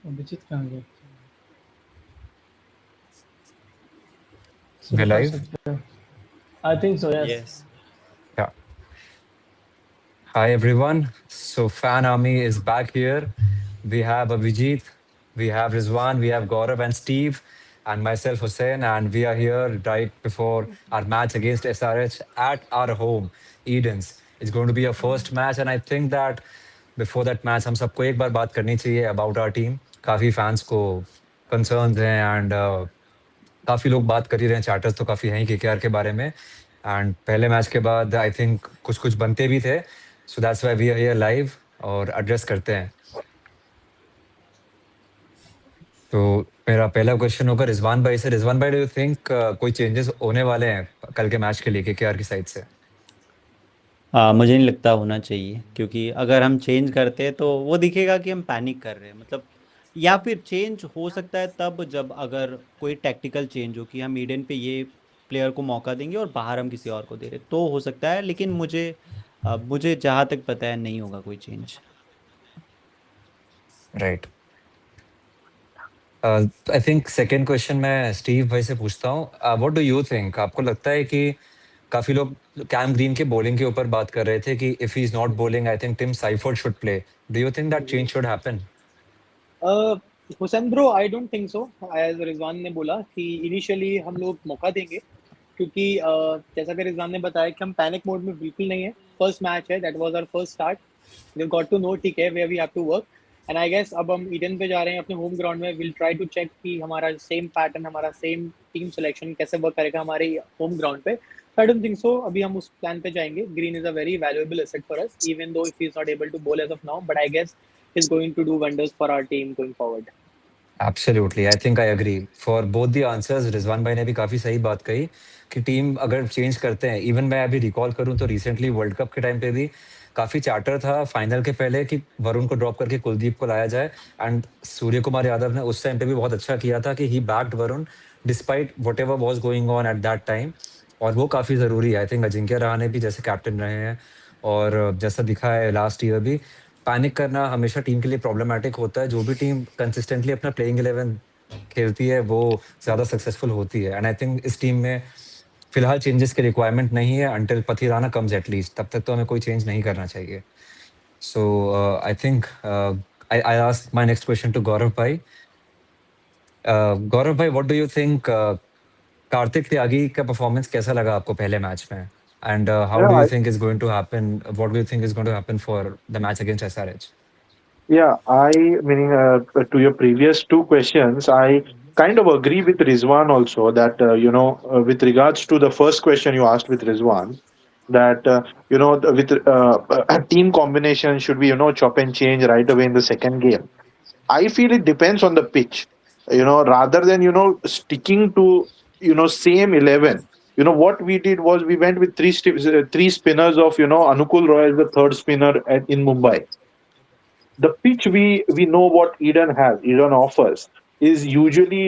अभिजीत कहाँ गया? We're शुरू कर live? सकते हो। I think so, yes. Yes. Yeah. Hi everyone. So Fan Army is back here. We have Abhijit, we have Rizwan, we have Gaurav and Steve, and myself Hussein, and we are here right before our match against SRH at our home, Eden's. It's going to be a first match, and I think that before that match, हम सबको एक बार बात करनी चाहिए about our team. काफी fans को concerns हैं and काफी लोग बात कर ही रहे हैं, चैटर्स तो काफी हैं ही केकेआर के बारे में एंड पहले मैच के बाद आई थिंक कुछ कुछ बनते भी थे, so that's why we are here live और एड्रेस करते हैं। तो मेरा पहला क्वेश्चन होगा रिजवान भाई से। रिजवान भाई, डू यू थिंक कोई चेंजेस होने वाले हैं कल के मैच के लिए केकेआर की साइड से? मुझे नहीं लगता होना चाहिए, क्योंकि अगर हम चेंज करते हैं तो वो दिखेगा कि हम पैनिक कर रहे हैं, मतलब। या फिर चेंज हो सकता है तब जब अगर कोई टैक्टिकल चेंज हो कि हम ईडन पे ये प्लेयर को मौका देंगे और बाहर हम किसी और को दे रहे, तो हो सकता है। लेकिन मुझे जहाँ तक पता है नहीं होगा कोई change. Right. I think second question मैं स्टीव भाई से पूछता हूँ। व्हाट डू यू थिंक, आपको लगता है कि काफी लोग कैम ग्रीन के बॉलिंग के ऊपर बात कर रहे थे कि if he is not bowling I think Tim Seifert should play, do you think that change should happen? Hussain bro, I don't think so. As Rizwan ने बोला कि इनिशियली हम लोग मौका देंगे, क्योंकि जैसा कि रिजवान ने बताया कि हम पैनिक मोड में बिल्कुल नहीं है। फर्स्ट मैच है, that was our first start. We got to know, ठीक है, where we have to work. And I guess अब हम ईडन पे जा रहे हैं अपने होम ग्राउंड में। विल ट्राई टू चेक कि हमारा सेम पैटर्न, हमारा सेम टीम सिलेक्शन कैसे वर्क करेगा हमारे होम ग्राउंड पे। आई डोंट थिंक सो अभी हम उस प्लान पे जाएंगे। Green is a very valuable asset for us, even though if he is not able to bowl as of now, but I guess is going to do wonders for our team going forward. Absolutely, I think I agree for both the answers. Rizwan भाई ने भी काफी सही बात कही कि team अगर change करते हैं, इवन मैं अभी रिकॉल करूं तो रिसेंटली वर्ल्ड कप के टाइम पे भी काफी चार्टर था फाइनल के पहले कि वरुण को ड्रॉप करके कुलदीप को लाया जाए, एंड सूर्य कुमार यादव ने उस टाइम पे भी बहुत अच्छा किया था कि he backed Varun despite whatever was going on at that time, और वो काफी जरूरी है। आई थिंक अजिंक्य रहाणे भी जैसे कैप्टन रहे हैं और जैसा दिखा है लास्ट ईयर भी, पैनिक करना हमेशा टीम के लिए प्रॉब्लमेटिक होता है। जो भी टीम कंसिस्टेंटली अपना प्लेइंग 11 खेलती है वो ज्यादा सक्सेसफुल होती है, एंड आई थिंक इस टीम में फिलहाल चेंजेस की रिक्वायरमेंट नहीं है अंटिल पथिराना कम्स एटलीस्ट, तब तक तो हमें कोई चेंज नहीं करना चाहिए। So I think I I ask my next question to Gaurav भाई। गौरव भाई, what do you think, Kartik Tyagi का परफॉर्मेंस कैसा लगा आपको पहले मैच में, and how Yeah, do you I, think is going to happen, what do you think is going to happen for the match against SRH? yeah. I meaning to your previous two questions, I kind of agree with Rizwan also that with regards to the first question you asked with Rizwan, that with team combination should be chop and change right away in the second game. I feel it depends on the pitch, rather than sticking to same 11. What we did was we went with three spinners of Anukul Roy as the third spinner in Mumbai. The pitch we know what Eden offers is usually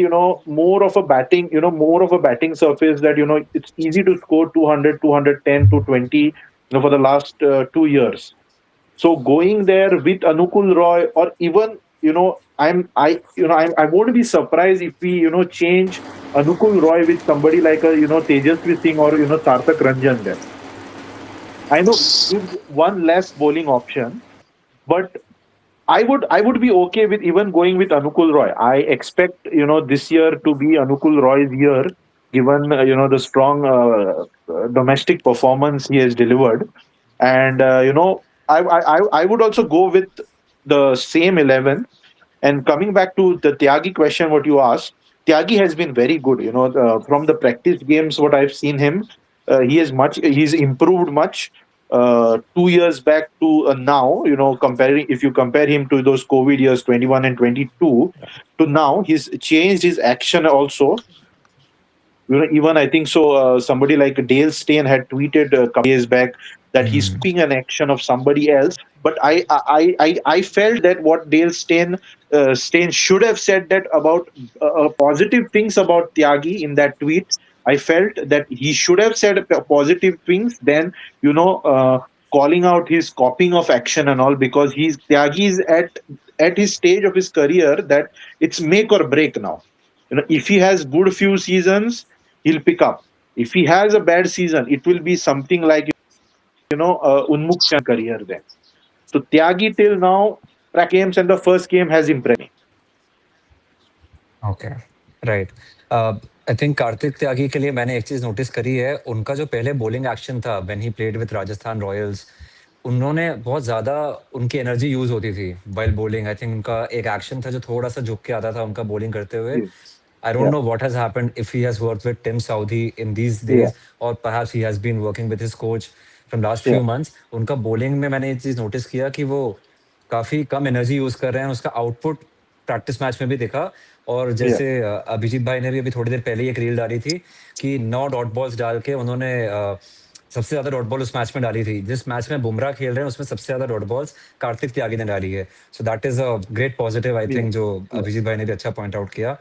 more of a batting surface that it's easy to score 200, 210 to 20 for the last 2 years. So going there with Anukul Roy, or even I won't be surprised if we change Anukul Roy with somebody like a Tejasvi Singh or Sarthak Ranjan there. I know it gives one less bowling option, but I would be okay with even going with Anukul Roy. I expect this year to be Anukul Roy's year, given the strong domestic performance he has delivered, and I would also go with the same 11. And coming back to the Tyagi question, what you asked, Tyagi has been very good. From the practice games, what I've seen him, he's improved much. 2 years back to now, comparing if you compare him to those COVID years, 21 and 22, to now, he's changed his action also. Even I think so. Somebody like Dale Steyn had tweeted a couple days back that he's copying an action of somebody else. But I felt that what Dale Steyn should have said that about positive things about Tyagi in that tweet. I felt that he should have said positive things than calling out his copying of action and all, because Tyagi is at at his stage of his career that it's make or break now. If he has good few seasons, he'll pick up. If he has a bad season, it will be something like Unmukh's career then. So Tyagi till now, games and the first game has impressed me. Okay, right. I think Kartik Tyagi के लिए मैंने एक चीज notice करी है, उनका जो पहले बॉलिंग एक्शन था when he played with Rajasthan Royals, उन्होंने बहुत ज्यादा उनकी एनर्जी यूज होती थी व्हाइल बॉलिंग। आई थिंक उनका एक एक्शन था जो थोड़ा सा झुक के आता था उनका बॉलिंग करते हुए। I don't Yeah, know what has happened, if he has worked with Tim Southee in these yeah, days or perhaps he has been working with his coach from last yeah, few months। उनका bowling में मैंने ये चीज notice किया कि वो काफी कम energy use कर रहे हैं, उसका आउटपुट प्रैक्टिस मैच में भी दिखा। और yeah, जैसे अभिजीत भाई ने भी अभी थोड़ी देर पहले ही एक रील डाली थी कि 9 डॉट बॉल्स डाल के उन्होंने सबसे ज्यादा डॉट बॉल उस मैच में डाली थी। जिस मैच में बुमराह खेल रहे हैं उसमें सबसे ज्यादा डॉट बॉल्स कार्तिक त्यागी ने डाली है। So that is a great positive I yeah, think, जो yeah. अभिजीत भाई ने भी अच्छा पॉइंट आउट किया।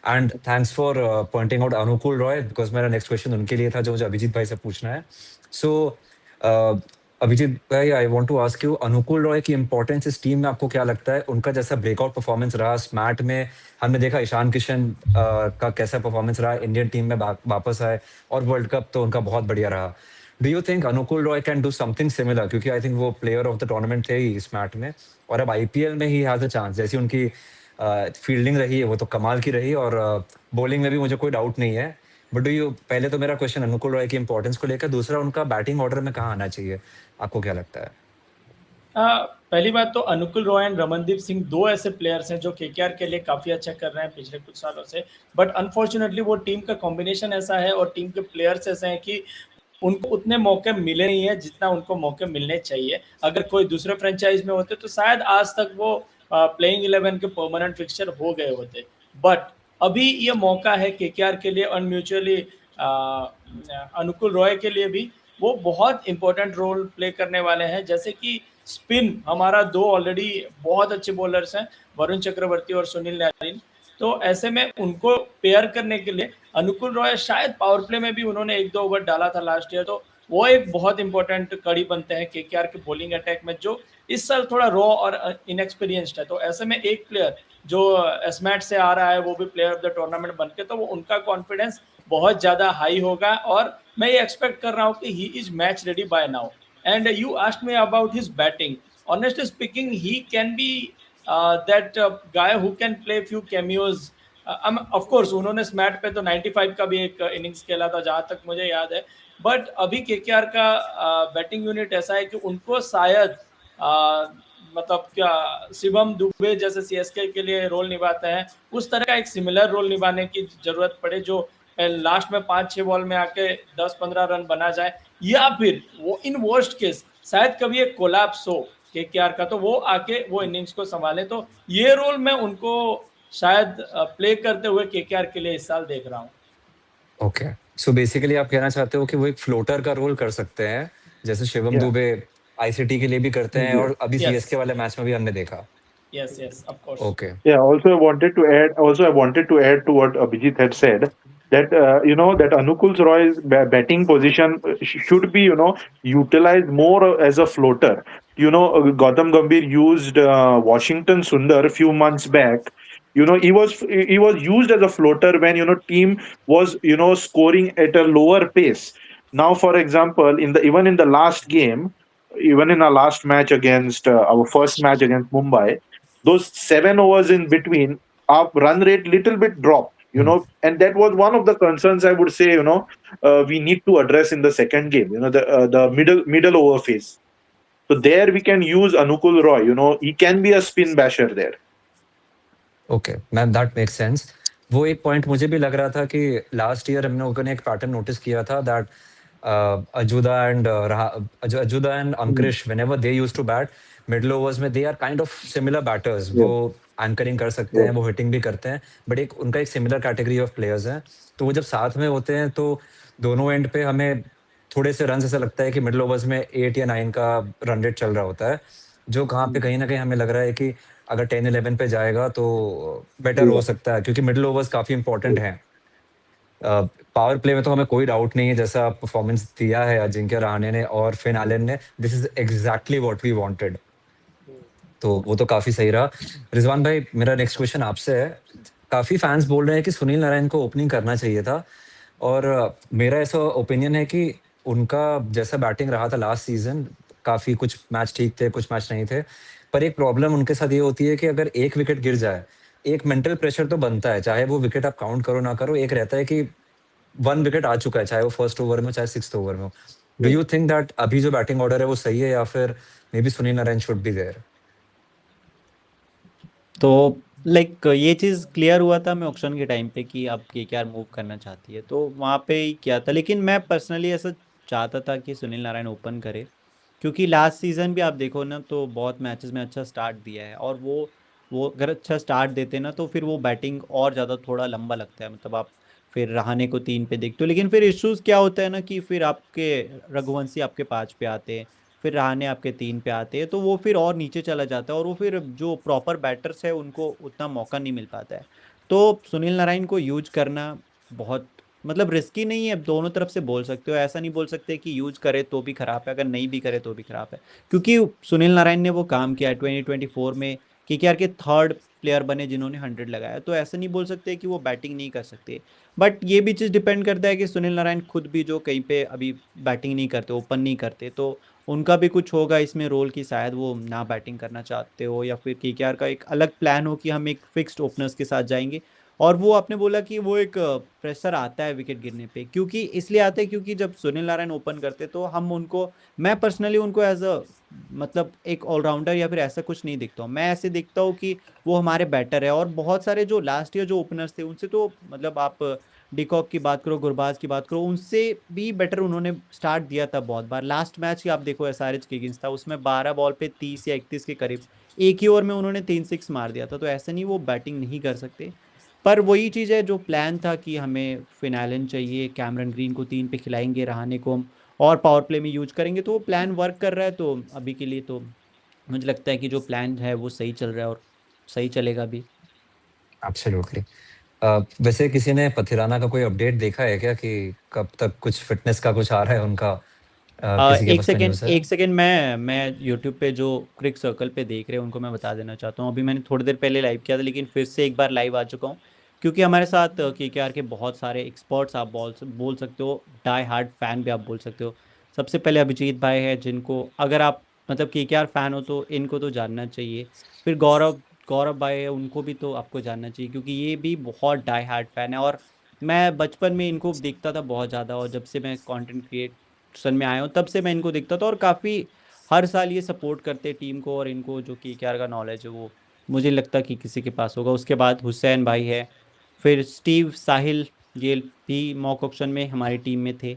And thanks for pointing out अनुकूल रॉय, बिकॉज मेरा नेक्स्ट क्वेश्चन उनके लिए था जो मुझे अभिजीत भाई से पूछना है। सो अभिजीत भाई, I want to ask you, Anukul Roy की इंपॉर्टेंस इस टीम में आपको क्या लगता है? उनका जैसा ब्रेकआउट परफॉर्मेंस रहा स्मैट में, हमने देखा ईशान किशन का कैसा परफॉर्मेंस रहा, इंडियन टीम में वापस आए और वर्ल्ड कप तो उनका बहुत बढ़िया रहा। डू यू थिंक अनुकूल Roy can do something similar? क्योंकि आई थिंक वो प्लेयर ऑफ द टूर्नामेंट थे ही इस मैच में, और अब आईपीएल में ही हैज अ चांस। जैसी उनकी फील्डिंग रही है वो तो कमाल की रही, और बॉलिंग में भी मुझे कोई डाउट नहीं है। बट डू यू, पहले तो मेरा क्वेश्चन अनुकूल रॉय की इंपॉर्टेंस को लेकर, दूसरा उनका बैटिंग ऑर्डर में कहाँ आना चाहिए, आपको क्या लगता है? पहली बात तो अनुकूल रॉय एंड रमनदीप सिंह दो ऐसे प्लेयर्स हैं जो केकेआर के लिए काफ़ी अच्छा कर रहे हैं पिछले कुछ सालों से, बट अनफॉर्चुनेटली वो टीम का कॉम्बिनेशन ऐसा है और टीम के प्लेयर्स ऐसे हैं कि उनको उतने मौके मिले नहीं है जितना उनको मौके मिलने चाहिए। अगर कोई दूसरे फ्रेंचाइज में होते तो शायद आज तक वो प्लेइंग 11 के परमानेंट फिक्सचर हो गए होते, बट अभी ये मौका है केकेआर के लिए और म्यूचुअली अनुकूल रॉय के लिए भी। वो बहुत इंपॉर्टेंट रोल प्ले करने वाले हैं। जैसे कि स्पिन, हमारा दो ऑलरेडी बहुत अच्छे बॉलर्स हैं, वरुण चक्रवर्ती और सुनील नारायण, तो ऐसे में उनको पेयर करने के लिए अनुकूल रॉय, शायद पावर प्ले में भी उन्होंने 1-2 ओवर डाला था लास्ट ईयर, तो वो एक बहुत इंपॉर्टेंट कड़ी बनते हैं केकेआर के बॉलिंग अटैक में, जो इस साल थोड़ा रॉ और इनएक्सपीरियंस्ड है। तो ऐसे में एक प्लेयर जो एसमैट से आ रहा है वो भी प्लेयर ऑफ द टूर्नामेंट बन के, तो वो उनका कॉन्फिडेंस बहुत ज़्यादा हाई होगा और मैं ये एक्सपेक्ट कर रहा हूँ कि he is match ready bye now. And you asked me about his batting, honestly speaking he can be that guy who can play few cameos। Of course उन्होंने स्मैट पे तो 95 का भी एक इनिंग्स खेला था जहां तक मुझे याद है, बट अभी केकेआर का बैटिंग यूनिट ऐसा है कि उनको शायद मतलब क्या शिवम दुबे जैसे सीएसके के लिए रोल निभाते हैं उस तरह का एक सिमिलर रोल निभाने की जरूरत पड़े, जो लास्ट में 5-6 बॉल में आके 10-15 रन बना जाए, या फिर वो इन वर्स्ट केस शायद कभी एक कोलैप्स हो केकेआर का तो वो आके वो इनिंग्स को संभाले। तो ये रोल मैं उनको शायद प्ले करते हुए केकेआर के लिए इस साल देख रहा हूँ। ओके, सो बेसिकली आप कहना चाहते हो कि वो एक फ्लोटर का रोल कर सकते हैं, जैसे शिवम Yeah. दुबे आईसीटी के लिए भी करते हैं Yeah. और अभी Yes. सीएसके वाले मैच में भी हमने देखा। yes of course। Okay, Yeah. Also, I wanted to add to what Abhijit had said that that Anukul Roy's batting position should be utilized more as a floater. Gautam Gambhir used Washington Sundar a few months back. He was used as a floater when team was scoring at a lower pace. Now, for example, even in the last game, even in our last match against our first match against Mumbai, those 7 overs in between, our run rate little bit dropped. And that was one of the concerns I would say. We need to address in the second game. The middle over phase. So there we can use Anukul Roy. He can be a spin basher there. Okay ma'am, that makes sense. वो एक point मुझे भी लग रहा था कि last year हम लोगों ने एक पैटर्न नोटिस किया था दैट अजुदा एंड अंकुरिश whenever they used to bat middle overs में, they are kind of similar batters. वो एंकरिंग कर सकते हैं, वो हिटिंग भी करते हैं, बट एक उनका एक सिमिलर कैटेगरी ऑफ प्लेयर्स हैं। तो वो जब साथ में होते हैं तो दोनों एंड पे हमें थोड़े से रन ऐसा लगता है कि मिडिल ओवर्स में 8 या 9 का रन रेट चल रहा होता है, जो कहाँ पे कहीं ना कहीं हमें लग रहा है कि अगर 10-11 पे जाएगा तो बेटर हो सकता है, क्योंकि मिडिल ओवर्स काफी इंपॉर्टेंट हैं। पावर प्ले में तो हमें कोई डाउट नहीं है, जैसा परफॉर्मेंस दिया है अजिंक्य रहाणे ने और फिन एलन ने, this is exactly what we wanted. तो वो तो काफी सही रहा। रिजवान भाई, मेरा नेक्स्ट क्वेश्चन आपसे है। काफी फैंस बोल रहे हैं कि सुनील नारायण को ओपनिंग करना चाहिए था, और मेरा ऐसा ओपिनियन है कि उनका जैसा बैटिंग रहा था लास्ट सीजन, काफी कुछ मैच ठीक थे, कुछ मैच नहीं थे। पर एक प्रॉब्लम उनके साथ ये होती है कि अगर एक विकेट गिर जाए, एक मेंटल प्रेशर तो बनता है, चाहे वो विकेट आप काउंट करो ना करो, एक रहता है कि 1 विकेट आ चुका है, चाहे वो फर्स्ट ओवर में हो, चाहे 6th ओवर में हो। डू यू थिंक दैट अभी जो बैटिंग ऑर्डर है वो सही है, या फिर maybe Sunil Narine should be there? तो लाइक ये चीज़ क्लियर हुआ था मैं ऑक्शन के टाइम पे कि अब केकेआर मूव करना चाहती है, तो वहाँ पे ही किया था। लेकिन मैं पर्सनली ऐसा चाहता था कि सुनील नारायण ओपन करे, क्योंकि लास्ट सीज़न भी आप देखो ना तो बहुत मैचेस में अच्छा स्टार्ट दिया है, और वो अगर अच्छा स्टार्ट देते ना तो फिर वो बैटिंग और ज़्यादा थोड़ा लंबा लगता है, मतलब आप फिर रहाणे को 3 पे देखते हो। लेकिन फिर इश्यूज़ क्या होता है ना कि फिर आपके रघुवंशी आपके 5 पे आते हैं, फिर रहाणे आपके 3 पे आते हैं, तो वो फिर और नीचे चला जाता है, और वो फिर जो प्रॉपर बैटर्स है उनको उतना मौका नहीं मिल पाता है। तो सुनील नारायण को यूज करना बहुत मतलब रिस्की नहीं है, दोनों तरफ से बोल सकते हो। ऐसा नहीं बोल सकते कि यूज करे तो भी खराब है, अगर नहीं भी करे तो भी खराब है, क्योंकि सुनील नारायण ने वो काम किया है 2024 में। केकेआर के 3rd प्लेयर बने जिन्होंने 100 लगाया, तो ऐसा नहीं बोल सकते कि वो बैटिंग नहीं कर सकते। बट ये भी चीज़ डिपेंड करता है कि सुनील नारायण खुद भी जो कहीं पे अभी बैटिंग नहीं करते, ओपन नहीं करते, तो उनका भी कुछ होगा इसमें रोल कि शायद वो ना बैटिंग करना चाहते हो, या फिर केकेआर का एक अलग प्लान हो कि हम एक फिक्स्ड ओपनर्स के साथ जाएंगे। और वो आपने बोला कि वो एक प्रेशर आता है विकेट गिरने पे, क्योंकि इसलिए आता है क्योंकि जब सुनील नारायण ओपन करते तो हम उनको, मैं पर्सनली उनको एज अ मतलब एक ऑलराउंडर या फिर ऐसा कुछ नहीं देखता हूँ। मैं ऐसे देखता हूँ कि वो हमारे बैटर है, और बहुत सारे जो लास्ट ईयर जो ओपनर्स थे उनसे तो मतलब आप डिकॉक की बात करो, गुरबाज की बात करो, उनसे भी बेटर उन्होंने स्टार्ट दिया था बहुत बार। लास्ट मैच ही आप देखो एसआरएच के अगेंस्ट था, उसमें 12 बॉल पे 30 या 31 के करीब एक ही ओवर में उन्होंने 3 6 मार दिया था। तो ऐसा नहीं वो बैटिंग नहीं कर सकते, पर वही चीज़ है जो प्लान था कि हमें फिनालन चाहिए, कैमरन ग्रीन को 3 पे खिलाएंगे, रहाणे को हम और पावर प्ले में यूज करेंगे, तो वो प्लान वर्क कर रहा है। तो अभी के लिए तो मुझे लगता है कि जो प्लान है वो सही चल रहा है, और सही चलेगा भी। एब्सोल्युटली। वैसे किसी ने पथिराना का कोई अपडेट देखा है क्या, कि कब तक कुछ फिटनेस का कुछ आ रहा है उनका? किसी के एक पास में सेकेंड न्यूज़ है? एक सेकेंड, मैं यूट्यूब पे जो क्रिक सर्कल पे देख रहे हैं उनको मैं बता देना चाहता हूँ। अभी मैंने थोड़ी देर पहले लाइव किया था, लेकिन फिर से एक बार लाइव आ चुका हूँ, क्योंकि हमारे साथ केकेआर के बहुत सारे एक्सपर्ट्स आप बोल सकते हो, डाई हार्ड फैन भी आप बोल सकते हो। सबसे पहले अभिजीत भाई है, जिनको अगर आप मतलब केकेआर फैन हो तो इनको तो जानना चाहिए। फिर गौरव गौरव भाई है, उनको भी तो आपको जानना चाहिए, क्योंकि ये भी बहुत डाई हार्ड फैन है। और मैं बचपन में इनको देखता था बहुत ज़्यादा, और जब से मैं कंटेंट क्रिएशन में आया हूँ तब से मैं इनको देखता था, और काफ़ी हर साल ये सपोर्ट करते टीम को, और इनको जो केकेआर का नॉलेज है वो मुझे लगता कि किसी के पास होगा। उसके बाद हुसैन भाई है, फिर स्टीव साहिल, ये भी मॉक ऑक्शन में हमारी टीम में थे,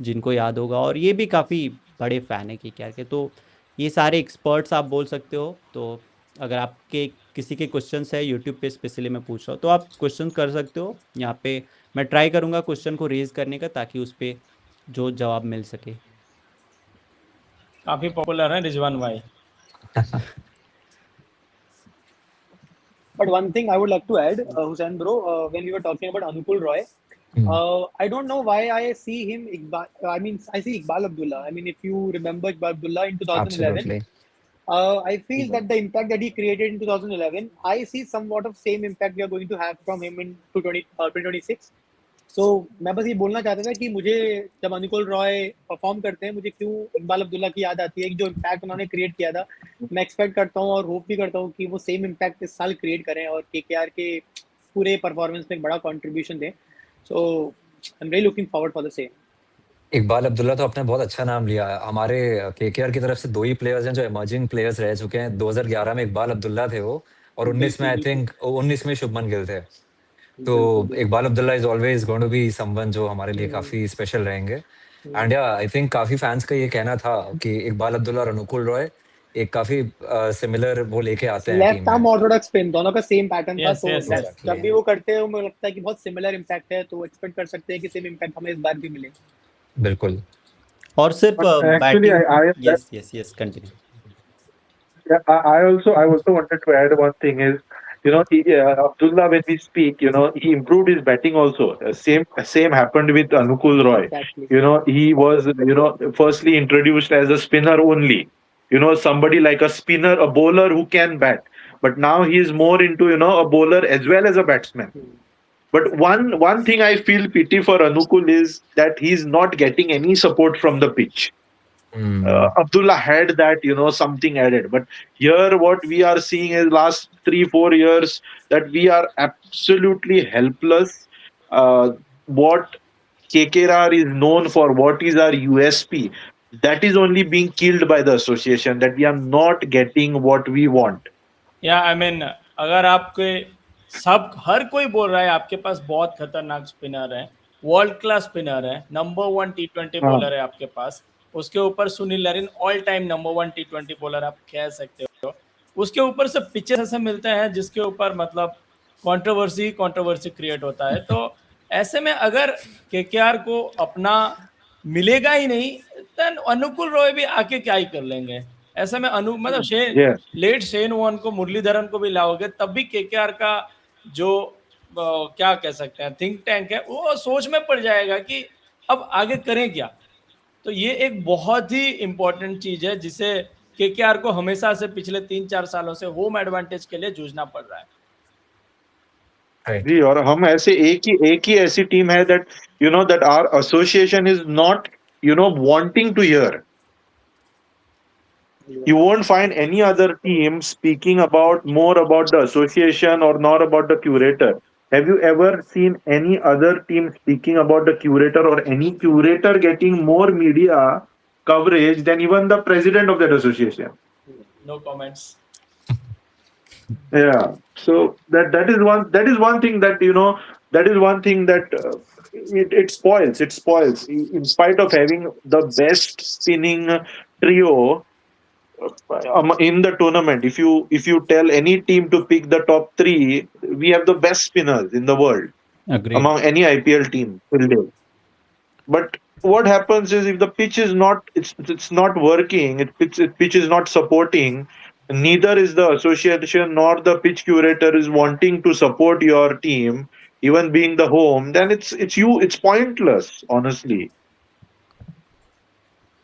जिनको याद होगा, और ये भी काफ़ी बड़े फ़ैन है केकेआर के। तो ये सारे एक्सपर्ट्स आप बोल सकते हो। तो अगर आपके किसी के क्वेश्चंस है यूट्यूब पे स्पेशली मैं पूछ रहा हूँ, तो आप क्वेश्चन कर सकते हो यहाँ पे। मैं ट्राई करूँगा क्वेश्चन को रेज करने का, ताकि उस पर जो जवाब मिल सके। काफी पॉपुलर है रिजवान भाई। But one thing I would like to add, Hussain bro, when we were talking about Anukul Roy, I don't know why I see him. I mean, I see Iqbal Abdullah. I mean, if you remember Iqbal Abdullah in 2011, absolutely. I feel that the impact that he created in 2011, I see somewhat of same impact we are going to have from him in 2026. So मैं बस ये बोलना चाहता था कि मुझे जब अनुकुल Roy perform करते हैं, मुझे क्यों इकबाल अब्दुल्ला की याद आती है कि जो इम्पैक्ट उन्होंने क्रिएट किया था। मैं एक्सपेक्ट करता हूँ और होप भी करता हूँ कि वो सेम इम्पैक्ट इस साल क्रिएट करें और केकेआर के पूरे परफॉर्मेंस में एक बड़ा कंट्रीब्यूशन दें। So I am really looking forward for the same. Iqbal Abdullah तो आपने बहुत अच्छा नाम लिया। हमारे केकेआर की तरफ से 2 ही प्लेयर्स हैं जो इमर्जिंग प्लेयर्स रह चुके हैं। 2011 में इकबाल अब्दुल्ला थे वो, और 19 में बिल्कुल आई बिल्कुल थिंक 19 में शुभमन गिल थे। तो बिल्कुल बिल्कुल। Iqbal Abdullah is always going to be someone जो हमारे लिए हम्म, काफी स्पेशल रहेंगे। हम्म। एंड या आई थिंक काफी फैंस का ये कहना था कि इकबाल अब्दुल्ला और अनुकुल रॉय एक काफी सिमिलर वो लेके आते हैं टीम लेफ्ट में। आर्म ऑर्थोडॉक्स स्पिन दोनों का सेम पैटर्न था, यस तो यस यस। जब एग्जैक्टली। भी वो करते हैं मुझे लगता है कि बहुत सिमिलर इम्पैक्ट है, तो एक्सपेक्ट कर सकते हैं कि सेम इम्पैक्ट हमें इस बार भी मिले। बिल्कुल। और सिर्फ But actually, batting. I yes yes yes, continue. I also wanted to add one thing is, Abdullah, when we speak, he improved his batting also. Same happened with Anukul Roy. Exactly. He was, firstly introduced as a spinner only. somebody like a spinner, a bowler who can bat. But now he is more into a bowler as well as a batsman. But one thing I feel pity for Anukul is that he's not getting any support from the pitch. Abdullah had that, something added. But here, what we are seeing is last 3-4 years that we are absolutely helpless. What KKR is known for, what is our USP, that is only being killed by the association, that we are not getting what we want. या I mean अगर आपके हर कोई बोल रहा है आपके पास बहुत खतरनाक स्पिनर है, वर्ल्ड क्लास स्पिनर है, नंबर 1 T20 बॉलर है आपके पास, उसके ऊपर Sunil Narine all time number 1 T20 bowler आप कह सकते हो, उसके ऊपर से पिचेस ऐसे मिलते हैं जिसके ऊपर मतलब कंट्रोवर्सी क्रिएट होता है। तो ऐसे में अगर केकेआर को अपना मिलेगा ही नहीं, देन अनुकुल रॉय भी आके क्या ही कर लेंगे। ऐसे में मतलब लेट शेन वॉर्न को, मुरलीधरन को भी लाओगे तब भी केकेआर का जो क्या कह सकते हैं थिंक टैंक है वो सोच में पड़ जाएगा कि अब आगे करें क्या। तो ये एक बहुत ही इंपॉर्टेंट चीज है जिसे केकेआर को हमेशा से पिछले 3-4 सालों से होम एडवांटेज के लिए जूझना पड़ रहा है। जी, और हम ऐसे एक ही ऐसी टीम है that that our association is not wanting to hear. You won't find any other team speaking more about the association or not about the curator. Have you ever seen any other team speaking about the curator or any curator getting more media coverage than even the president of that association? No comments. Yeah, so that is one thing that that is one thing that it spoils in spite of having the best spinning trio in the tournament. If you tell any team to pick the top 3, we have the best spinners in the world. Agreed. Among any IPL team till date. But what happens is if the pitch is it's not working, pitch is not supporting, neither is the association nor the pitch curator is wanting to support your team, even being the home, then it's pointless, honestly.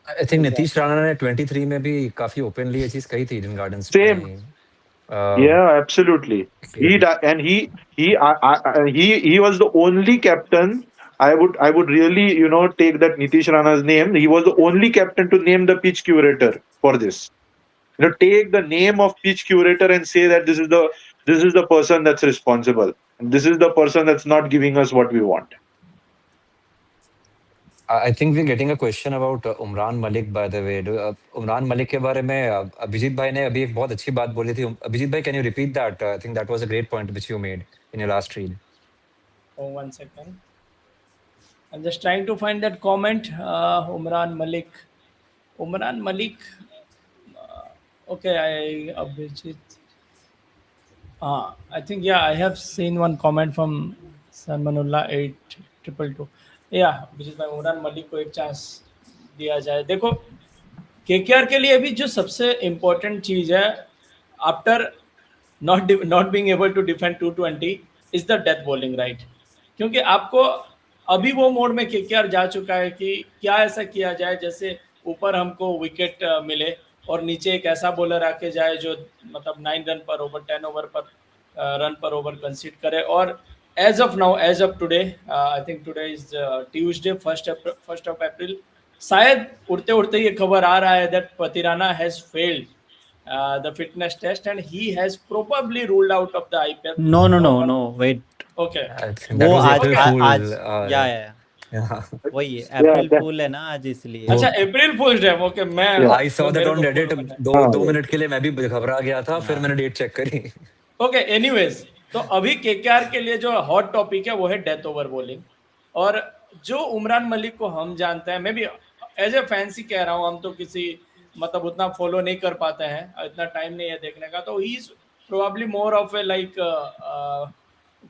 I think Nitish Rana ने 23 में भी काफी openly ये चीज कही थी Eden gardens Same. में। Yeah, absolutely. He was the only captain. I would really take that Nitish Rana's name. He was the only captain to name the pitch curator for this. Take the name of pitch curator and say that this is the person that's responsible. And this is the person that's not giving us what we want. I think we're getting a question about Umran Malik, by the way. Umran Malik के बारे में अभिजीत भाई ने अभी एक बहुत अच्छी बात बोली थी। अभिजीत भाई, can you repeat that? I think that was a great point which you made in your last reel. Oh, 1 second. I'm just trying to find that comment. Umran Malik. Okay, Abhijit. I think I have seen one comment from Salmanullah 8222. Abhijit भाई, उमरान मलिक को एक chance दिया जाए। देखो KKR के लिए अभी जो सबसे इम्पोर्टेंट चीज है after not being able to defend 220 is the death bowling, right? क्योंकि आपको अभी वो मोड में केकेआर जा चुका है कि क्या ऐसा किया जाए जैसे ऊपर हमको विकेट मिले और नीचे एक ऐसा बॉलर आके जाए जो मतलब 9 रन पर ओवर, 10 ओवर पर रन पर ओवर कंसीड करे। और as of now, as of today, I think today is Tuesday, 1st of April, शायद उड़ते उड़ते ये खबर आ रहा है that Patirana has failed the fitness test and he has probably ruled out of the IPL. No, wait. Okay. I think that was April Fool. Yeah. वही अप्रैल फूल है ना आज, इसलिए। अच्छा, अप्रैल फूल डे। ओके, मैं I saw that on Reddit. 2 minute के लिए मैं भी घबरा गया था, फिर मैंने डेट चेक करी। ओके, एनीवेज, तो अभी केकेआर के लिए जो हॉट टॉपिक है वो है डेथ ओवर बॉलिंग। और जो उमरान मलिक को हम जानते हैं, मैं भी एज ए फैंसी कह रहा हूँ, हम तो किसी मतलब उतना फॉलो नहीं कर पाते हैं, इतना टाइम नहीं है देखने का, तो ही is probably more of a like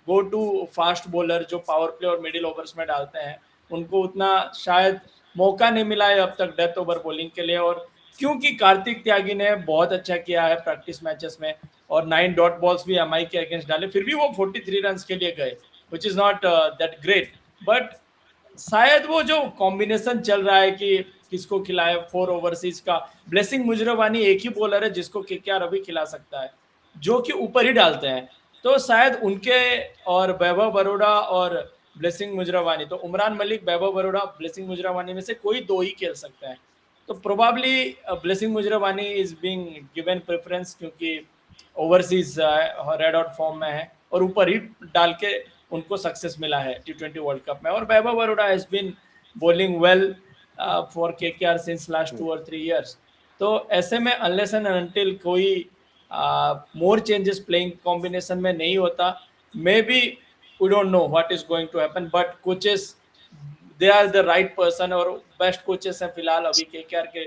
go to fast bowler जो पावर प्ले और मिडिल ओवर्स में डालते हैं। उनको उतना शायद मौका नहीं मिला है अब तक डेथ ओवर बॉलिंग के लिए। और क्योंकि कार्तिक त्यागी ने बहुत अच्छा किया है प्रैक्टिस मैचेस में और 9 डॉट बॉल्स भी एमआई के अगेंस्ट डाले, फिर भी वो 43 रन के लिए गए, which is not that great. But शायद वो जो कॉम्बिनेशन चल रहा है कि किसको खिलाए 4 ओवरसीज का। ब्लेसिंग मुजरवानी एक ही बॉलर है जिसको केकेआर अभी खिला सकता है, जो कि ऊपर ही डालते हैं। तो शायद उनके और वैभव बरोड़ा और ब्लेसिंग मुजरवानी, तो उमरान मलिक, वैभव बरोड़ा, ब्लेसिंग मुजरवानी में से कोई 2 ही खेल सकता है। तो probably Blessing Muzarabani is being given preference, क्योंकि ओवरसीज रेड आउट फॉर्म में है और ऊपर ही डाल के उनको सक्सेस मिला है T20 वर्ल्ड कप में। और वैभव बरोड़ा has been bowling well for KKR since last 2 और 3 इयर्स। तो ऐसे में अनलेस एंड अनटिल कोई मोर चेंजेस प्लेइंग कॉम्बिनेशन में नहीं होता, maybe we don't know what is going to happen, but coaches they are the right person और best coaches हैं फिलहाल अभी केकेआर के।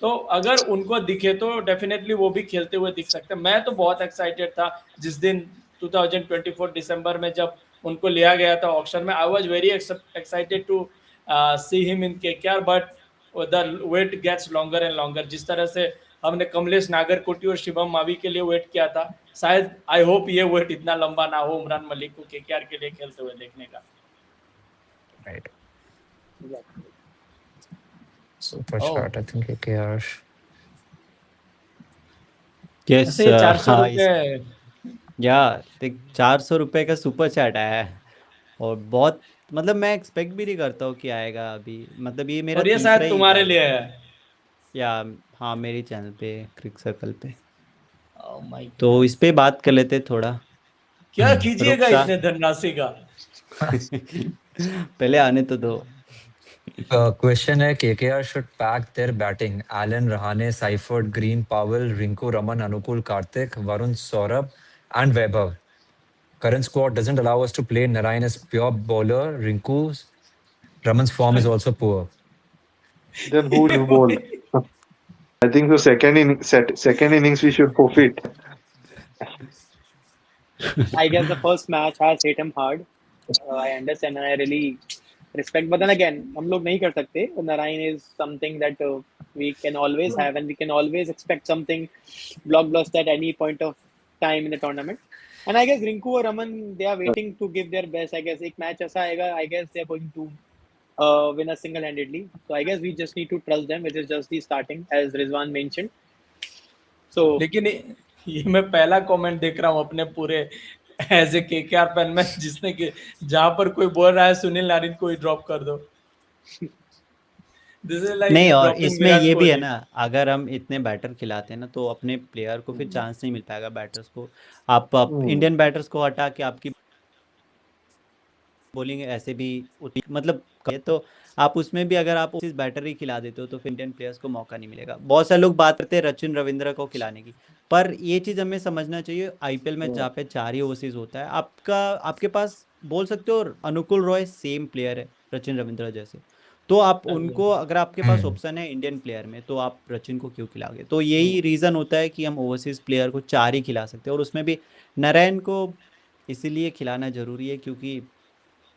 तो अगर उनको दिखे तो डेफिनेटली वो भी खेलते हुए दिख सकते हैं। मैं तो बहुत एक्साइटेड था जिस दिन 2024 दिसंबर में जब उनको लिया गया था ऑक्शन में। I was very excited to see him in KKR, but the wait gets longer and longer. जिस तरह से हमने कमलेश नागरकोटी और शिवम मावी के लिए वेट किया था, शायद आई होप ये वेट इतना लंबा ना हो उमरान मलिक को केकेआर के लिए खेलते हुए देखने का। Right. Exactly. Super Oh. shot, I think KKR. Yes ऐसे ये 400 हाँ रुपए यार देख 400 रुपए का सुपर चैट आया है और बहुत मतलब मैं एक्सपेक्ट भी नहीं करता हूँ कि आएगा अभी। मतलब ये मेरा और ये तीसरा शायद ही तुम्हारे था। लिए है। या हाँ मेरे चैनल पे क्रिक सर्कल पे, Oh my तो God. इस पे बात कर लेते थोड़ा। क्या कीजिएगा रुक सा। इतने धनराशि का? पहले आने तो दो। Question है KKR should pack their batting. Allen, Rahane, Seifert, Green, Powell, Rinku, Raman, Anukul, Karthik, Varun, Saurabh, and Vaibhav. Current squad doesn't allow us to play Narayan as pure bowler. Rinku's Raman's form is also poor. Then who will bowl? I think the second innings we should forfeit. I guess the first match has hit him hard. I understand and I really respect. But then again, हम लोग नहीं कर सकते. Narayan is something that we can always have and we can always expect something blockbuster at any point of time in the tournament. And I guess Rinku or Raman, they are waiting to give their best. I guess एक match ऐसा आएगा. I guess they are going to win us single-handedly. So I guess we just need to trust them, which is just the starting, as Rizwan mentioned. So लेकिन ये मैं पहला comment देख रहा हूँ अपने पूरे एज ए केकेआर फैन में, जिसने कि जहां पर कोई बोल रहा है सुनील नारिन को ही ड्रॉप कर दो। दिस इज लाइक नहीं और ड्रॉपिंग इसमें विराट ये भी है कोहली। ना, अगर हम इतने बैटर खिलाते हैं ना तो अपने प्लेयर को फिर चांस नहीं मिल पाएगा बैटर्स को। आप इंडियन बैटर्स को हटा के आपकी बॉलिंग ऐसे भी मतलब तो आप उसमें भी अगर आप इस बैटर ही खिला देते हो तो फिर इंडियन प्लेयर्स को मौका नहीं मिलेगा। बहुत सारे लोग बात करते हैं रचिन रविंद्र को खिलाने की, पर ये चीज़ हमें समझना चाहिए आईपीएल में जहाँ पे 4 ही ओवरसीज होता है आपके पास बोल सकते हो अनुकुल रॉय सेम प्लेयर है रचिन रविंद्र जैसे, तो आप उनको अगर आपके पास ऑप्शन है इंडियन प्लेयर में तो आप रचिन को क्यों खिलाओगे। तो यही रीज़न होता है कि हम ओवरसीज प्लेयर को 4 ही खिला सकते हैं और उसमें भी नारायण को इसीलिए खिलाना ज़रूरी है क्योंकि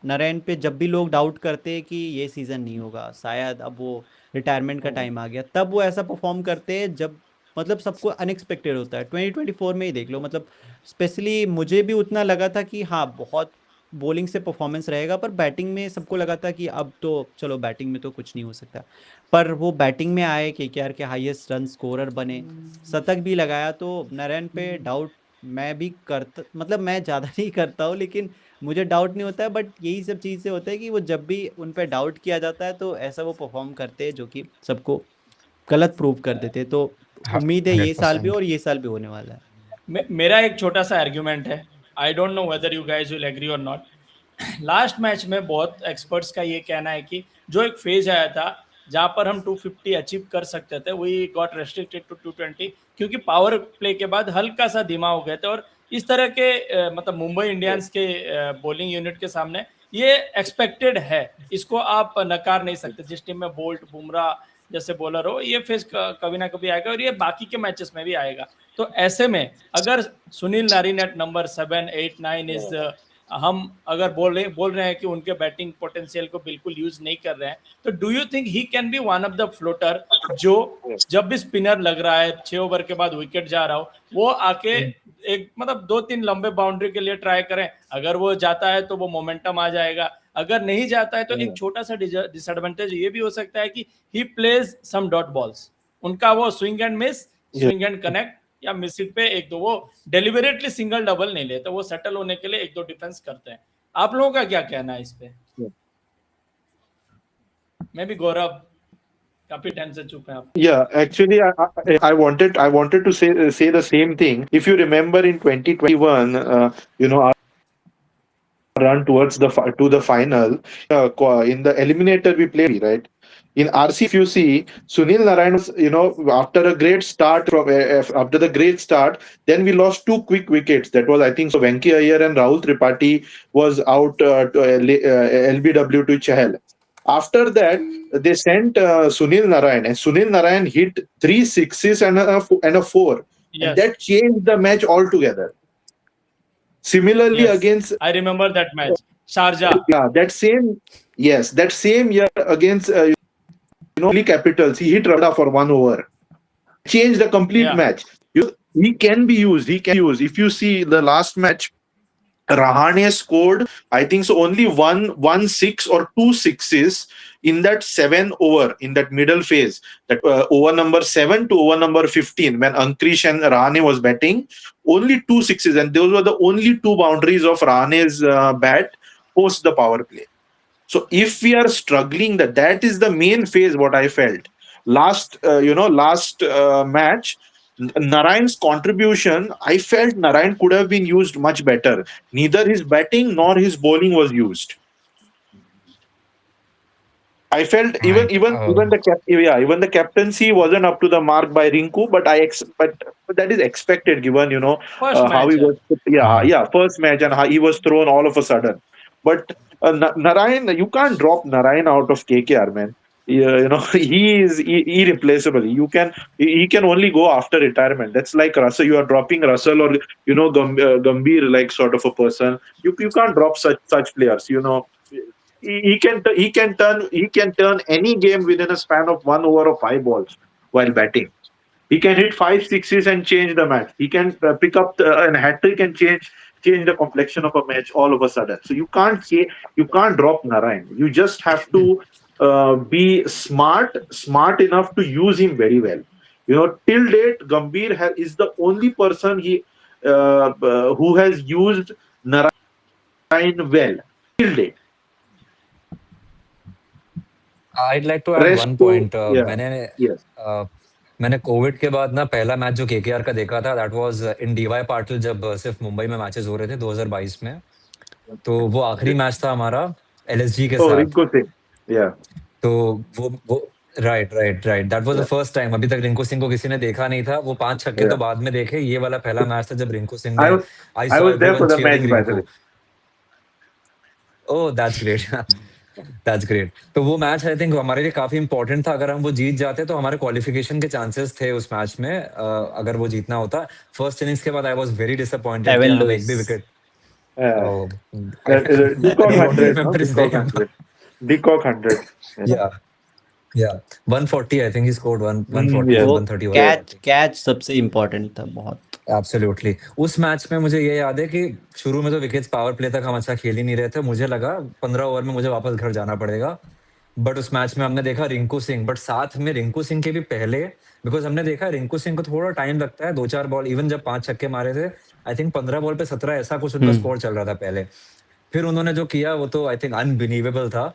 नारायण पे जब भी लोग डाउट करते हैं कि ये सीज़न नहीं होगा, शायद अब वो रिटायरमेंट का टाइम आ गया, तब वो ऐसा परफॉर्म करते हैं जब मतलब सबको अनएक्सपेक्टेड होता है। 2024 में ही देख लो, मतलब स्पेशली मुझे भी उतना लगा था कि हाँ बहुत बॉलिंग से परफॉर्मेंस रहेगा, पर बैटिंग में सबको लगा था कि अब तो चलो बैटिंग में तो कुछ नहीं हो सकता, पर वो बैटिंग में आए केकेआर के हाईएस्ट रन स्कोरर बने, शतक भी लगाया। तो नारायण पे डाउट मैं भी करता, मतलब मैं ज़्यादा नहीं करता हूँ लेकिन मुझे डाउट नहीं होता है, बट यही सब चीज़ से होता है कि वो जब भी उन पर डाउट किया जाता है तो ऐसा वो परफॉर्म करते हैं जो कि सबको गलत प्रूव कर देते हैं। तो उम्मीद है ये साल भी 100%. और ये साल भी होने वाला है। मेरा एक छोटा सा आर्ग्यूमेंट है, I don't know whether you guys will agree और नॉट। लास्ट मैच में बहुत एक्सपर्ट्स का ये कहना है कि जो एक फेज आया था जहां पर हम 250 अचीव कर सकते थे, वी गॉट रेस्ट्रिक्टेड टू 220 क्योंकि पावर प्ले के बाद हल्का सा धीमा हो गए थे। और इस तरह के मतलब मुंबई इंडियंस के बॉलिंग यूनिट के सामने ये एक्सपेक्टेड है, इसको आप नकार नहीं सकते। जिस टीम में बोल्ट बुमराह जैसे बॉलर हो, ये फेज कभी ना कभी आएगा और ये बाकी के मैचेस में भी आएगा। तो ऐसे में अगर Sunil Narine at number 7, 8, 9 is हम अगर बोल रहे हैं कि उनके बैटिंग पोटेंशियल को बिल्कुल यूज नहीं कर रहे हैं, तो do you think he can be one of the floater जो जब भी स्पिनर लग रहा है 6 ओवर के बाद विकेट जा रहा हो, वो आके एक मतलब 2-3 लंबे बाउंड्री के लिए ट्राई करें। अगर वो जाता है तो वो मोमेंटम आ जाएगा, अगर नहीं जाता है तो एक छोटा सा डिसएडवांटेज ये भी हो सकता है कि he plays some dot balls, उनका वो swing and miss, swing and connect या मिस इट पे एक दो, वो डेलिबरेटली सिंगल डबल नहीं लेते, वो सेटल होने के लिए एक दो डिफेंस करते हैं। आप लोगों का क्या कहना है इस पे? मैं भी गौरव काफी टाइम से चुप है आप। Yeah, actually, I wanted to say the same thing. If you remember in 2021, our run towards to the final, in the eliminator we played, right? In RC, if you see, Sunil Narayan was, after a great start after the great start, then we lost two quick wickets. That was, I think, so Venki Iyer and Rahul Tripathi was out LBW to Chahal. After that, they sent Sunil Narayan, and Sunil Narayan hit 3 sixes and a 4. Yes. And that changed the match altogether. Similarly, Yes, against I remember that match, Sharjah. that same year against Delhi Capitals, he hit Rada for 1 over, changed the complete match. He can be used. If you see the last match, Rahane scored, I think so, only one 6 or 2 sixes in that 7 over, in that middle phase, that over number 7 to over number 15, when Ankrish and Rahane was batting, only 2 sixes, and those were the only 2 boundaries of Rahane's bat post the power play. So if we are struggling, that is the main phase. What I felt last match, Narayan's contribution, I felt Narayan could have been used much better. Neither his batting nor his bowling was used. I felt even the captaincy wasn't up to the mark by Rinku, but but that is expected given First how match, he was first match and how he was thrown all of a sudden. But Narayan, you can't drop Narayan out of KKR, man. He is irreplaceable. He can only go after retirement. That's like Russell. You are dropping Russell or Gambhir, like sort of a person. You can't drop such players. He can turn any game within a span of 1 over or 5 balls while batting. He can hit 5 sixes and change the match. He can pick up a hat trick and change the complexion of a match all of a sudden. So you can't drop Narayan. You just have to be smart enough to use him very well. Till date, Gambhir is the only person who has used Narayan well till date. I'd like to add Rest one to point. yes. मैंने Covid के बाद ना पहला match जो KKR का देखा था, that was in DY Patil, जब सिर्फ मुंबई में मैचेस हो रहे थे 2022 में। तो वो आखिरी मैच था हमारा एलएसजी के साथ। Rinku Singh. Yeah. तो वो right that was the first time. अभी तक रिंकू सिंह को किसी ने देखा नहीं था। वो 5 छक्के तो बाद में देखे, ये वाला पहला मैच था जब रिंकू सिंह ने I was there for the match, by the way. Oh that's great that's great. तो वो मैच आई थिंक हमारे लिए काफी इंपॉर्टेंट था। अगर हम वो जीत जाते तो हमारे क्वालिफिकेशन के चांसेस थे उस मैच में, अगर वो जीतना होता। फर्स्ट इनिंग्स के बाद आई वाज वेरी डिसअपॉइंटेड कि हम एक भी wicket Deacock 100. Yeah 140 I think he scored 140 131 catch सबसे इम्पोर्टेंट था बहुत। एब्सोल्युटली। उस मैच में मुझे ये याद है कि शुरू में तो विकेट्स पावर प्ले तक हम अच्छा खेल ही नहीं रहे थे। मुझे लगा 15 ओवर में मुझे वापस घर जाना पड़ेगा। बट उस मैच में हमने देखा रिंकू सिंह, बट साथ में रिंकू सिंह के भी पहले, बिकॉज हमने देखा रिंकू सिंह को थोड़ा टाइम लगता है, 2-4 बॉल, इवन जब 5 छक्के मारे थे आई थिंक 15 बॉल पे 17 ऐसा कुछ उनका स्कोर चल रहा था पहले। फिर उन्होंने जो किया वो तो आई थिंक अनबिलीवेबल था।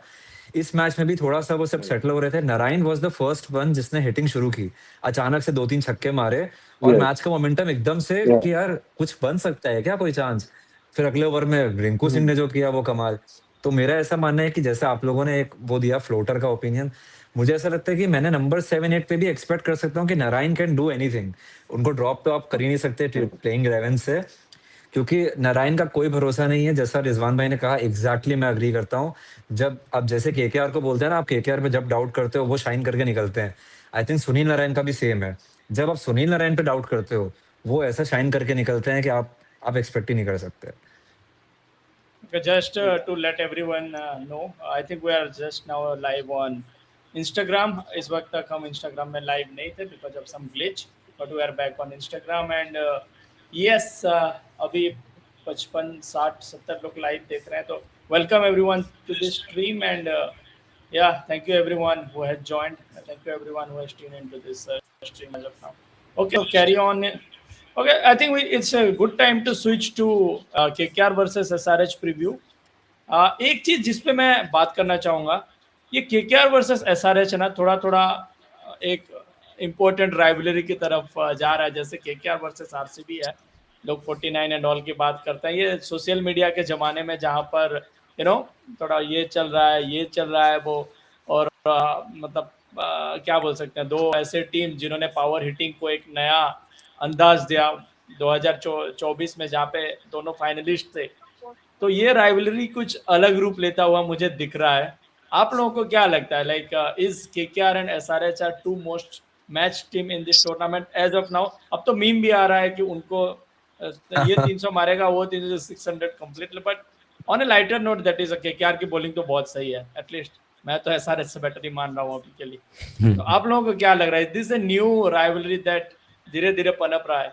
इस मैच में भी थोड़ा सा वो सब सेटल हो रहे थे। Narayan was the first one जिसने हिटिंग शुरू की, अचानक से 2-3 छक्के मारे और मैच का मोमेंटम एकदम से कि यार कुछ बन सकता है क्या, कोई चांस। फिर अगले ओवर में रिंकू सिंह ने जो किया वो कमाल। तो मेरा ऐसा मानना है कि जैसे आप लोगों ने एक वो दिया फ्लोटर का ओपिनियन, मुझे ऐसा लगता है कि मैंने नंबर 7-8 पे भी एक्सपेक्ट कर सकता हूँ कि नारायण कैन डू एनीथिंग। उनको ड्रॉप तो आप कर ही नहीं सकते प्लेइंग 11 से, क्योंकि नारायण का कोई भरोसा नहीं है। जैसा रिजवान भाई ने कहा एग्जैक्टली मैं अग्री करता हूँ। जब आप जैसे केकेआर को बोलते हैं ना, आप केकेआर पे जब डाउट करते हो वो शाइन करके निकलते हैं। आई थिंक सुनील नारायण का भी सेम है। जब आप सुनील नारायण पे डाउट करते हो वो ऐसा शाइन करके निकलते हैं कि आप एक्सपेक्ट ही नहीं कर सकते। Just to let everyone know, I think we are just now live on Instagram. इस वक्त तक हम Instagram में live नहीं थे because of some glitch, but we are back on Instagram and yes, अभी 55, 60, 70 लोग लाइव देख रहे हैं। तो welcome everyone to this stream, and yeah, thank you everyone who has joined. Thank you everyone who has tuned into this stream as of now. Okay, so carry on. Okay, I think it's a good time to switch to KKR versus SRH preview. एक चीज जिस पे मैं बात करना चाहूँगा, ये KKR versus SRH है ना, थोड़ा थोड़ा एक इम्पोर्टेंट राइवलरी की तरफ जा रहा है। जैसे केकेआर वर्सेस आरसीबी है, लोग 49 एंड ऑल की बात करते हैं। ये सोशल मीडिया के ज़माने में जहाँ पर थोड़ा ये चल रहा है, ये चल रहा है वो, और मतलब क्या बोल सकते हैं, दो ऐसे टीम जिन्होंने पावर हिटिंग को एक नया अंदाज दिया 2024 में, जहाँ पे दोनों फाइनलिस्ट थे। तो ये राइवलरी कुछ अलग रूप लेता हुआ मुझे दिख रहा है। आप लोगों को क्या लगता है, like is KKR and SRH are two most match team in this tournament as of now? अब तो मीम भी आ रहा है कि उनको ये 300 मारेगा, वो 600 complete, but on A lighter note that is KKR की बॉलिंग तो बहुत सही है, एटलीस्ट मैं तो एसआरएच से बेटर ही मान रहा हूँ अभी के लिए। तो आप लोगों को क्या लग रहा है, this a new rivalry that धीरे धीरे पनप रहा है?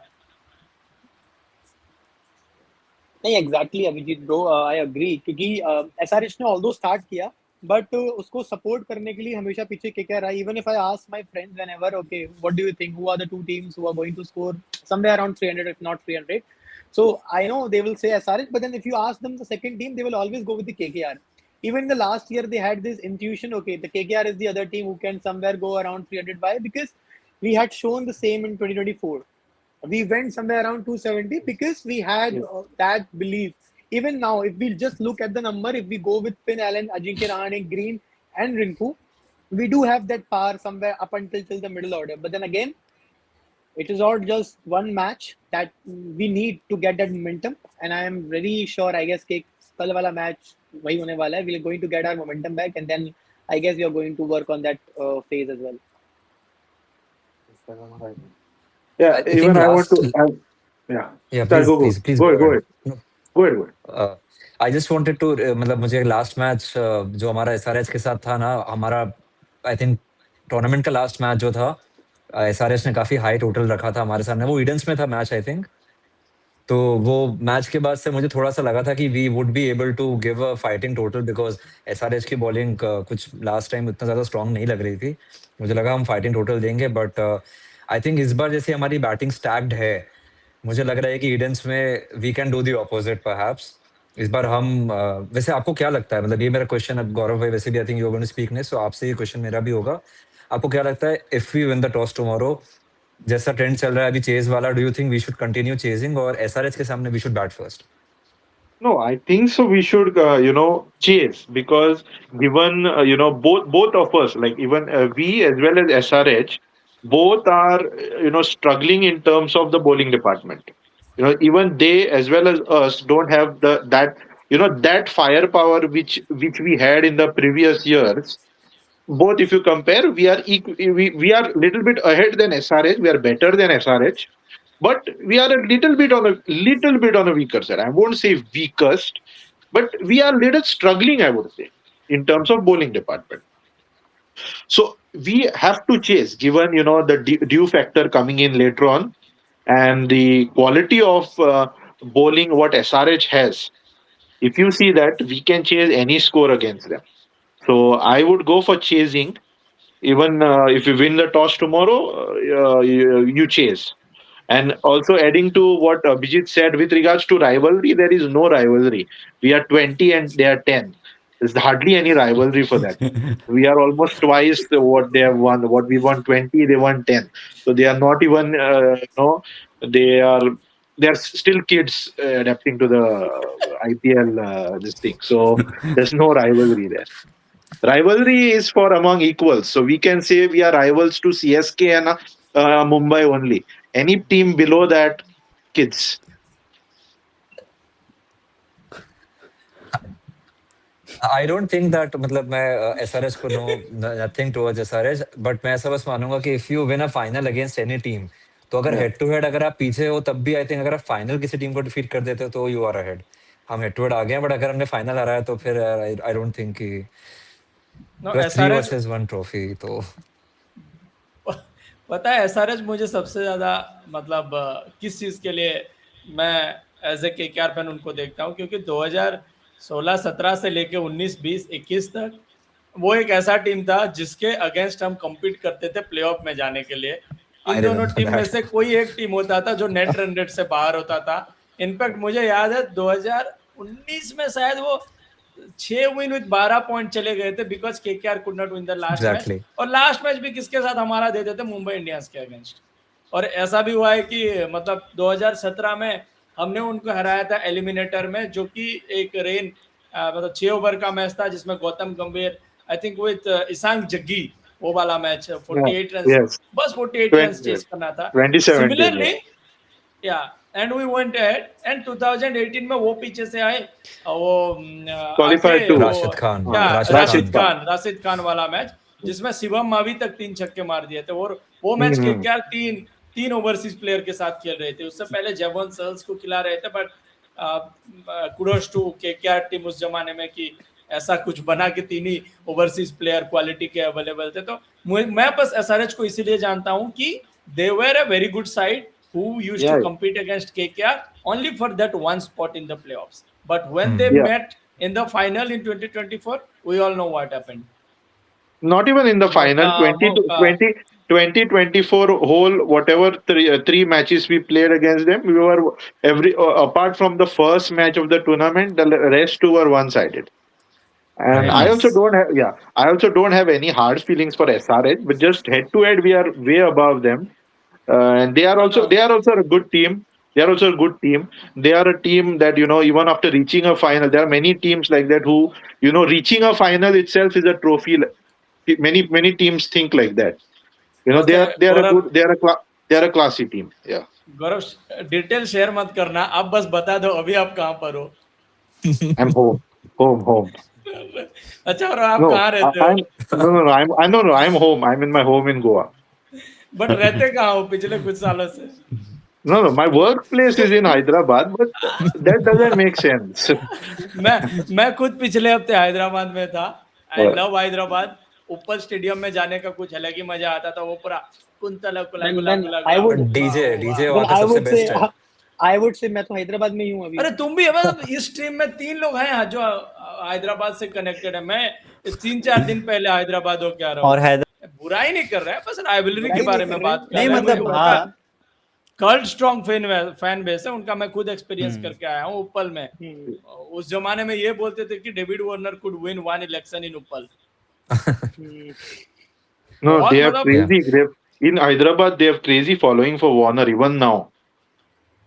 नहीं, exactly Abhijeet bro, I agree, क्योंकि एसआरएच ने ऑल्दो स्टार्ट किया, बट उसको सपोर्ट करने के लिए हमेशा पीछे केकेआर आई। Even if I ask my friends whenever, okay what do you think, who are the two teams who are going to score somewhere around 300 if not 300, so I know they will say SRH, but then if you ask them the second team, they will always go with the KKR. Even in the last year they had this intuition, okay, the KKR is the other team who can somewhere go around 300. Why? Because we had shown the same in 2024. We went somewhere around 270 because we had that belief. Even now, if we just look at the number, if we go with Finn Allen, Ajinkya Rahane, Green and Rinku, we do have that power somewhere up until the middle order. But then again, it is all just one match that we need to get that momentum, and I am very sure, I guess, कि कल वाला match वही होने वाला है. We are going to get our momentum back, and then I guess we are going to work on that phase as well. Yeah, I think even I want last- to. Yeah. Yeah, Sorry, please go go ahead. ahead. Go ahead. I just wanted to, मतलब मुझे last match जो हमारा SRH के साथ था ना, हमारा I think tournament का लास्ट मैच जो था, एसआरएच ने काफी हाई टोटल रखा था हमारे सामने। वो ईडन्स में था मैच आई थिंक। तो वो मैच के बाद से मुझे थोड़ा सा लगा था कि we would be able to give a fighting total, because SRH की बॉलिंग कुछ लास्ट टाइम इतना ज्यादा स्ट्रांग नहीं लग रही थी। मुझे लगा हम फाइटिंग टोटल देंगे, बट आई थिंक इस बार जैसे हमारी बैटिंग स्टैक्ड है, मुझे लग रहा है कि ईडन्स में we can do the opposite perhaps. इस बार हम वैसे आपको क्या लगता है, मतलब ये मेरा क्वेश्चन, अब गौरव भाई वैसे भी I think you are going to speak next, so आपसे ये क्वेश्चन मेरा भी होगा। आपको क्या लगता है, if we win the toss tomorrow, जैसा ट्रेंड चल रहा है अभी चेज वाला, do you think we should continue chasing, और एसआरएच के सामने we should bat first? No, I think so. We should, chase, because given both of us, like even we as well as SRH, both are struggling in terms of the bowling department. Even they as well as us don't have that firepower which we had in the previous years. Both, if you compare, we are we are little bit ahead than SRH. We are better than SRH, but we are a little bit on a weaker side. I won't say weakest, but we are little struggling, I would say, in terms of bowling department. So we have to chase, given the due factor coming in later on, and the quality of bowling what SRH has. If you see that, we can chase any score against them. So I would go for chasing. Even if you win the toss tomorrow, you chase. And also adding to what Abhijit said with regards to rivalry, there is no rivalry. We are 20 and they are 10. There's hardly any rivalry for that. We are almost twice what they have won. What we won 20, they won 10. So they are not even, they are still kids adapting to the IPL this thing. So there's no rivalry there. Rivalry is for among equals. So we can say we are rivals to CSK and Mumbai only. Any team below that, kids. I don't think that, मतलब मैं SRH को know nothing towards SRH, but मैं ऐसा बस मानूंगा कि if you win a final against any team, तो अगर हेड टू हेड अगर आप पीछे हो तब भी आई थिंक अगर आप फाइनल किसी टीम को डिफीट कर देते हो तो यू आर अहेड। हम हेड टू हेड आ गए हैं, बट अगर हमने फाइनल हराया है तो फिर आई डोंट थिंक कि No, बस 3 SRH वर्सेस 1 ट्रॉफी तो पता है, एसआरएच मुझे सबसे ज़्यादा किस चीज़ के लिए मैं एज ए केकेआर फैन उनको देखता हूँ, क्योंकि 16-17 से लेके 19-20-21 तक वो एक ऐसा टीम था जिसके अगेंस्ट हम कम्पीट करते थे प्लेऑफ में जाने के लिए। I इन दोनों remember टीम में that. से कोई एक टीम होता था जो नेट रन रेट से बाहर होता था। इनफैक्ट मुझे याद है 2019 में शायद वो 6 विन विद 12 पॉइंट चले गए थे because KKR could not win the last match. Exactly. और लास्ट मैच भी किसके साथ हमारा देते थे, मुंबई इंडियंस के अगेंस्ट। और ऐसा भी हुआ है कि मतलब 2017 में हमने उनको हराया था एलिमिनेटर में, जो कि एक रेन मतलब 6 ओवर का मैच था जिसमें Gautam Gambhir I think with Ishan Jaggi, वो वाला मैच 48 रन, Yes. बस 48 रन चेस करना था। 2017, सिमिलरली या and we went ahead and 2018 में वो पीछे से आए वो Qualified to राशिद खान, राशिद खान वाला मैच जिसमें शिवम मावी तक 3 छक्के मार दिए थे। और वो मैच के क्या तीन ओवरसीज प्लेयर के साथ खेल रहे थे। उससे पहले जेवन सर्ल्स को खिला रहे थे, but kudos to KKR team उस जमाने में कि ऐसा कुछ बना कि 3 ही ओवरसीज प्लेयर क्वालिटी के अवेलेबल थे। तो मैं बस एसआरएच को इसीलिए जानता हूं कि they were a very good side who used to compete against KKR only for that one spot in the playoffs. But when they met in the final in 2024, we all know what happened. Not even in the final. 2024 whole whatever three matches we played against them, we were apart from the first match of the tournament, the rest two were one-sided. And Nice. I also don't have any hard feelings for SRH, but just head to head we are way above them. And they are also a good team. They are also a good team. They are a team that, you know, even after reaching a final, there are many teams like that who, you know, reaching a final itself is a trophy. Many teams think like that. You know, they are a classy team. Yeah. Gaurav detail share मत करना, आप बस बता दो अभी आप कहाँ पर हो। I'm home. अच्छा, और आप कहाँ रहते हो? I'm home. I'm in my home in Goa. But रहते कहाँ हो पिछले कुछ सालों से? No, my workplace is in Hyderabad, but that doesn't make sense. मैं खुद पिछले हफ्ते हैदराबाद में था। I love Hyderabad. ऊपर स्टेडियम में जाने का कुछ अलग ही मजा आता था। वो पूरा कुंतला डीजे वहाँ का सबसे बेस्ट है। I would say मैं तो हैदराबाद में ही हूँ अभी। अरे तुम भी मतलब इस टीम में 3 लोग हैं जो हैदराबाद से कनेक्टेड है। मैं 3-4 दिन पहले हैदराबाद होके आ रहा हूँ। और बुराई नहीं कर रहे हैं, बस राइवलरी के बारे में बात कर रहे हैं। नहीं मतलब कल्ट स्ट्रॉन्ग फैन बेस है उनका। मैं खुद एक्सपीरियंस करके आया हूँ उप्पल में। उस जमाने में ये बोलते थे कि David Warner could win 1 election in Uppal. No, they have crazy. In Hyderabad, they have crazy following for Warner even now.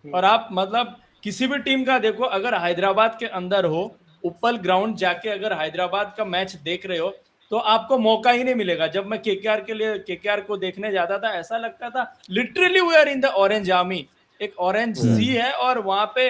और आप मतलब किसी भी टीम का देखो, अगर हैदराबाद के अंदर हो, उप्पल ग्राउंड जाके अगर हैदराबाद का मैच देख रहे हो तो आपको मौका ही नहीं मिलेगा। जब मैं केकेआर को देखने जाता था, ऐसा लगता था literally we are in the orange army. एक ऑरेंज सी है और वहां पे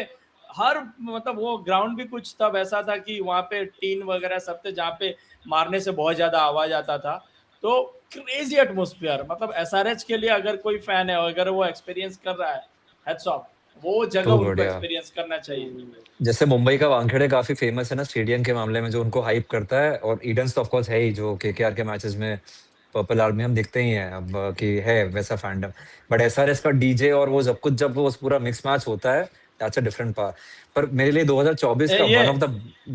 हर मतलब वो ग्राउंड भी कुछ तब ऐसा था कि वहां पे टीन वगैरह सब थे जहाँ पे मारने से बहुत ज्यादा आवाज आता था। तो क्रेजी एटमॉस्फेयर। मतलब एसआरएच के लिए अगर कोई फैन है और अगर वो एक्सपीरियंस कर रहा है, हैट्स ऑफ, वो जगह उनको एक्सपीरियंस करना चाहिए। जैसे मुंबई का वानखेड़े काफी फेमस है ना स्टेडियम के मामले में, जो उनको हाइप करता है। और ईडन्स तो ऑफ कोर्स है ही, जो केकेआर के मैचेस में पर्पल आर्मी हम दिखते ही हैं अब कि है वैसा फैंडम। बट एसआरएच का डीजे और वो जब वो पूरा मिक्स मैच होता है, दैट्स अ डिफरेंट पार्ट। पर मेरे लिए 2024 का वन ऑफ द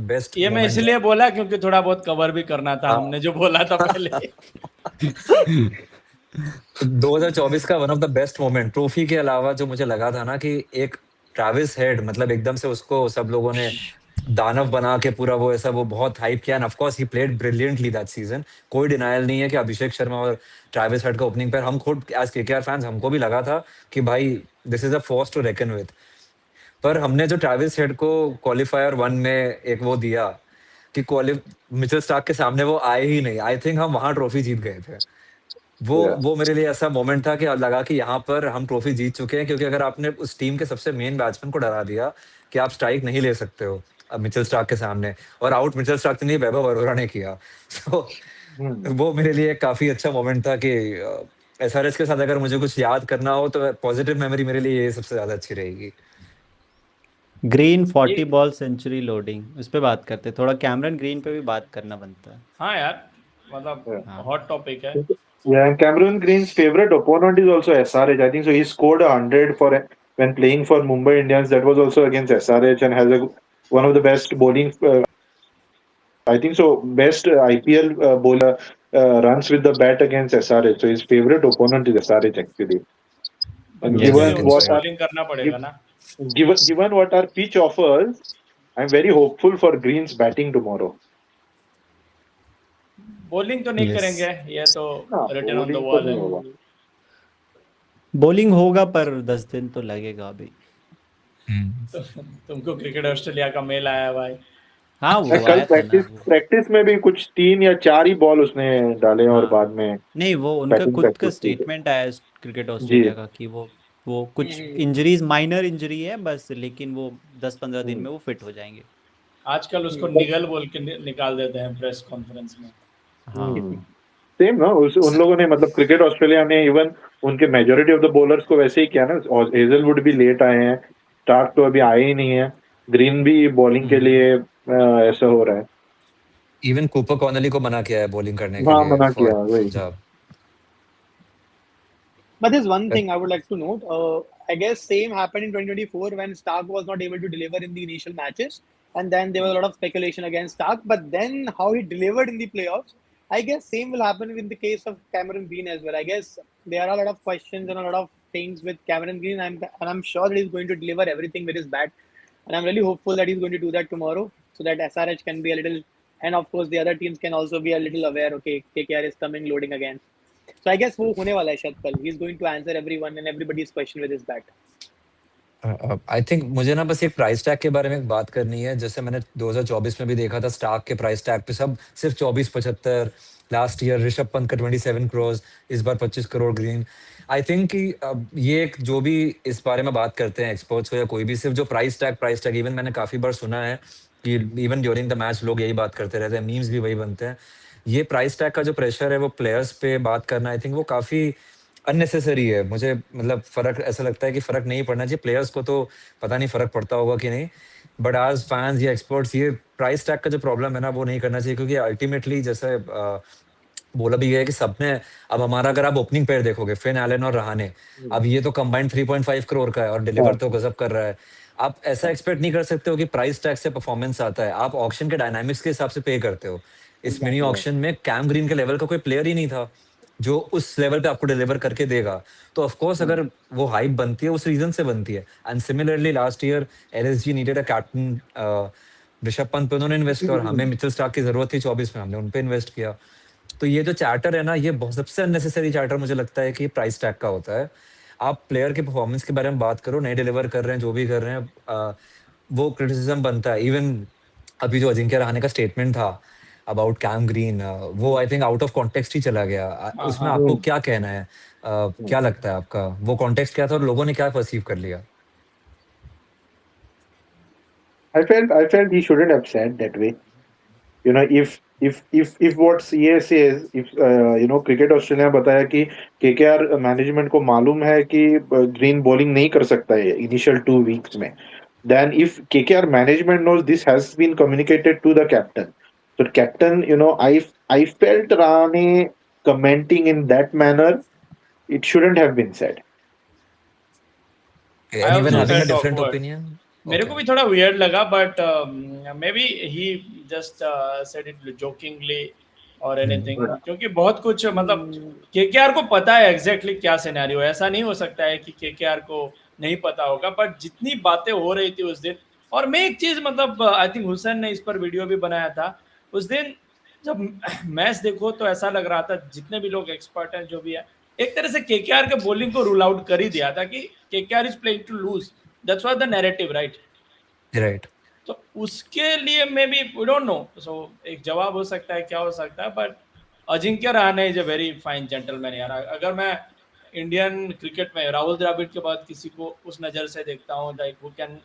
बेस्ट, ये मैं इसलिए बोला क्योंकि थोड़ा बहुत कवर भी करना था हमने जो बोला था पहले। 2024 का one of the best moment trophy के अलावा जो मुझे लगा था ना कि एक ट्रैविस हेड, मतलब एकदम से उसको सब लोगों ने दानव बना के पूरा वो ऐसा वो बहुत हाइप किया। End of course he played brilliantly that season. कोई डिनायल नहीं है कि अभिषेक शर्मा और ट्रैविस हेड का ओपनिंग पर हम खुद एज केकेआर फैंस हमको भी लगा था कि भाई this is a force to reckon with. पर हमने जो ट्रैविस हेड को क्वालिफायर 1 में एक वो दिया कि मिचेल स्टार्क के सामने वो आए ही नहीं, आई थिंक हम वहां ट्रॉफी जीत गए थे। वो मेरे लिए ऐसा मोमेंट था कि लगा कि यहाँ पर हम ट्रॉफी जीत चुके हैं। क्योंकि अगर आपने उस टीम के सबसे मेन बैट्समैन को डरा दिया कि आप स्ट्राइक नहीं ले सकते हो अब मिचेल स्टार्क के सामने, और आउट मिचेल स्टार्क नहीं वैभव अरोरा ने किया, तो वो मेरे लिए काफी अच्छा मोमेंट था कि एसआरएच के साथ अगर मुझे कुछ याद करना हो तो पॉजिटिव मेमोरी मेरे लिए ये सबसे ज्यादा अच्छी रहेगी। ग्रीन 40 बॉल सेंचुरी लोडिंग, उस पे बात करते, थोड़ा कैमरन ग्रीन पे भी बात करना बनता है। हाँ यार, मतलब हॉट टॉपिक है। Yeah, and Cameron Green's favorite opponent is also SRH. I think so. He scored 100 when playing for Mumbai Indians. That was also against SRH and has a one of the best bowling. I think so. Best IPL bowler runs with the bat against SRH. So his favorite opponent is SRH actually. But And Yes, उसके लिए given can उनको what say. our bowling करना gi- पड़ेगा ना. given what our pitch offers, I'm very hopeful for Green's batting tomorrow. Bowling तो नहीं Yes. करेंगे, ये तो हाँ, रिटन ऑन द bowling तो वॉल नहीं है. होगा. बॉलिंग होगा पर 10 दिन तो लगेगा अभी। तुमको क्रिकेट ऑस्ट्रेलिया का मेल आया है भाई. हाँ वो कल आया था ना वो। प्रैक्टिस में भी कुछ 3 या 4 ही बॉल उसने डाले और हाँ बाद में नहीं वो उनका बैटिंग खुद का प्रैक्टिस की. स्टेटमेंट आया क्रिकेट जी. ऑस्ट्रेलिया का कि वो कुछ इंजरीज माइनर इंजरी है बस, लेकिन वो 10-15 दिन में वो फिट हो जाएंगे। आजकल उसको निगल बोल के निकाल देते हैं प्रेस कॉन्फ्रेंस में. हाँ सेम ना उन लोगों ने मतलब क्रिकेट ऑस्ट्रेलिया ने इवन उनके मेजोरिटी ऑफ द बॉलर्स को वैसे ही किया ना. और हेजलवुड भी लेट आए हैं, स्टार्क तो अभी आए ही नहीं है, ग्रीन भी बॉलिंग के लिए ऐसा हो रहा है. इवन कूपर कॉर्नली को मना किया है बॉलिंग करने के हाँ, लिए मना किया फॉर वही. Punjab. But there's one thing I would like to note. I guess same happened in 2024 when Stark was not able to deliver in the initial matches, and then there was a lot of speculation against Stark. But then how he delivered in the playoffs, I guess same will happen in the case of Cameron Green as well. I guess there are a lot of questions and a lot of things with Cameron Green, and I'm sure that he's going to deliver everything with his bat, and I'm really hopeful that he's going to do that tomorrow, so that SRH can be a little, and of course the other teams can also be a little aware. Okay, KKR is coming loading again. So I guess वो होने वाला है शायद कल. He's going to answer everyone and everybody's question with his bat. I think मुझे ना बस एक प्राइस टैग के बारे में बात करनी है. जैसे मैंने 2024 में भी देखा था स्टार्क के प्राइस टैग पे सब सिर्फ 24-75. लास्ट ईयर ऋषभ पंत का 27 करोड़, इस बार 25 करोड़ ग्रीन. आई थिंक कि ये एक जो भी इस बारे में बात करते हैं एक्सपर्ट्स हो या कोई भी, सिर्फ जो प्राइस टैग इवन मैंने काफी बार सुना है कि इवन ड्यूरिंग द मैच लोग यही बात करते रहते हैं, मीम्स भी वही बनते हैं. ये प्राइस टैग का जो प्रेशर है वो प्लेयर्स पे बात करना, आई थिंक वो काफी अननेसेसरी है. मुझे मतलब फर्क ऐसा लगता है कि फर्क नहीं पड़ना चाहिए. प्लेयर्स को तो पता नहीं फर्क पड़ता होगा कि नहीं, बट आज फैंस या एक्सपर्ट्स ये प्राइस टैग का जो प्रॉब्लम है ना वो नहीं करना चाहिए. क्योंकि अल्टीमेटली जैसे बोला भी गया है कि सबने, अब हमारा अगर आप ओपनिंग पेयर देखोगे फिन एलन और रहाने, अब ये तो कंबाइंड 3.5 करोड़ का है और डिलीवर तो गजब कर रहा है. आप ऐसा एक्सपेक्ट नहीं कर सकते हो कि प्राइस टैग से परफॉर्मेंस आता है. आप ऑक्शन के डायनामिक्स के हिसाब से पे करते हो. इस मिनी ऑक्शन में कैम ग्रीन के लेवल का कोई प्लेयर ही नहीं था जो उस लेवल पे आपको डिलीवर करके देगा. तो ऑफ कोर्स अगर वो हाइप बनती है उस रीजन से बनती है. And similarly last year LSG needed a captain. Rishabh Pant पे उन्होंने इन्वेस्ट किया और हमें मिचेल स्टार्क की जरूरत थी 24 में, हमने उन पे इन्वेस्ट किया. तो ये जो चैटर है ना, ये बहुत सबसे अननेसेसरी चैटर मुझे लगता है कि प्राइस टैग का होता है. आप प्लेयर के परफॉर्मेंस के बारे में बात करो, नहीं डिलीवर कर रहे हैं जो भी कर रहे हैं, वो क्रिटिसिज्म बनता है. इवन अभी जो अजिंक्य रहाणे का स्टेटमेंट था अबाउट कैम ग्रीन, वो I think out of context ही चला गया. उसमें आपको क्या कहना है? क्या लगता है आपका वो कॉन्टेक्स्ट क्या था और लोगों ने क्या परसीव कर लिया? I felt he shouldn't have said that way. You know, if what CA says, if cricket Australia बताया कि KKR मैनेजमेंट को मालूम है कि ग्रीन बॉलिंग नहीं कर सकता है इनिशियल 2 वीक्स में, then if KKR management knows this has been communicated to the captain. So captain, I felt Rahane commenting in that manner, it shouldn't have been said. Anyone also having a felt different awkward. opinion? मेरे को भी थोड़ा weird लगा, but may be he just said it jokingly और anything. क्योंकि बहुत कुछ मतलब केकेआर को पता है एग्जैक्टली क्या सिनेरियो है. ऐसा नहीं हो सकता है कि केकेआर को नहीं पता होगा. बट जितनी बातें हो रही थी उस दिन, और मैं एक चीज मतलब आई थिंक हुसैन ने इस पर वीडियो भी बनाया था उस दिन, जब मैच देखो तो ऐसा लग रहा था जितने भी लोग एक्सपर्ट हैं जो भी है, एक तरह से केकेआर के बॉलिंग को रूल आउट कर ही दिया था कि KKR is playing to lose. That's what the narrative, right? Right. तो उसके लिए maybe we don't know. So एक जवाब हो सकता है, क्या हो सकता है, but Ajinkya Rahane is a very fine gentleman यार. अगर मैं इंडियन क्रिकेट में राहुल द्रविड़ के बाद किसी को उस नजर से देखता हूँ like who can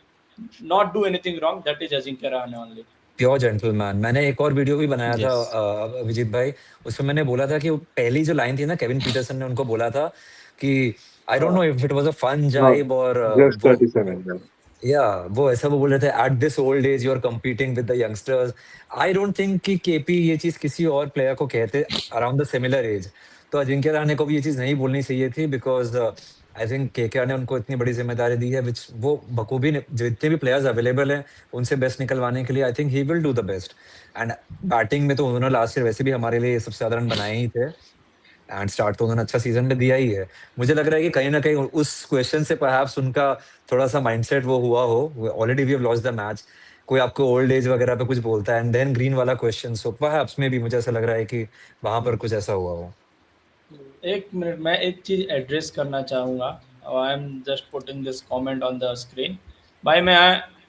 not do anything wrong, that is Ajinkya Rahane only. Pure gentleman. मैंने एक और वीडियो भी बनाया था विजीत भाई, उसमें मैंने बोला था कि पहली जो लाइन थी ना, केविन पीटरसन ने उनको बोला था कि I don't know if it was a fun jibe और Just 37. या वो ऐसा वो बोल रहे थे at this old age you are competing with the youngsters. I don't think कि केपी ये चीज किसी और प्लेयर को कहते अराउंड द सिमिलर एज. तो अजिंक्य रहाणे को भी ये चीज नहीं बोलनी चाहिए थी, बिकॉज आई थिंक केकेआर ने उनको इतनी बड़ी जिम्मेदारी दी है विच वो बखूबी जितने भी प्लेयर्स अवेलेबल हैं उनसे बेस्ट निकलवाने के लिए I think he will do the best. And batting में तो उन्होंने लास्ट ईयर वैसे भी हमारे लिए सबसे ज्यादा रन बनाए ही थे एंड स्टार्ट तो उन्होंने अच्छा सीजन में दिया ही है। मुझे लग रहा है कि कहीं ना कहीं उस क्वेश्चन से परहैप्स उनका थोड़ा सा माइंडसेट वो हुआ हो, already we have lost the match, कोई आपको ओल्ड एज वगैरह पे कुछ बोलता है एंड देन ग्रीन वाला क्वेश्चन, सो परहैप्स में भी मुझे ऐसा लग रहा है कि वहां पर कुछ ऐसा हुआ हो। एक मिनट, मैं एक चीज़ एड्रेस करना चाहूँगा। I am just putting this comment on the screen. भाई मैं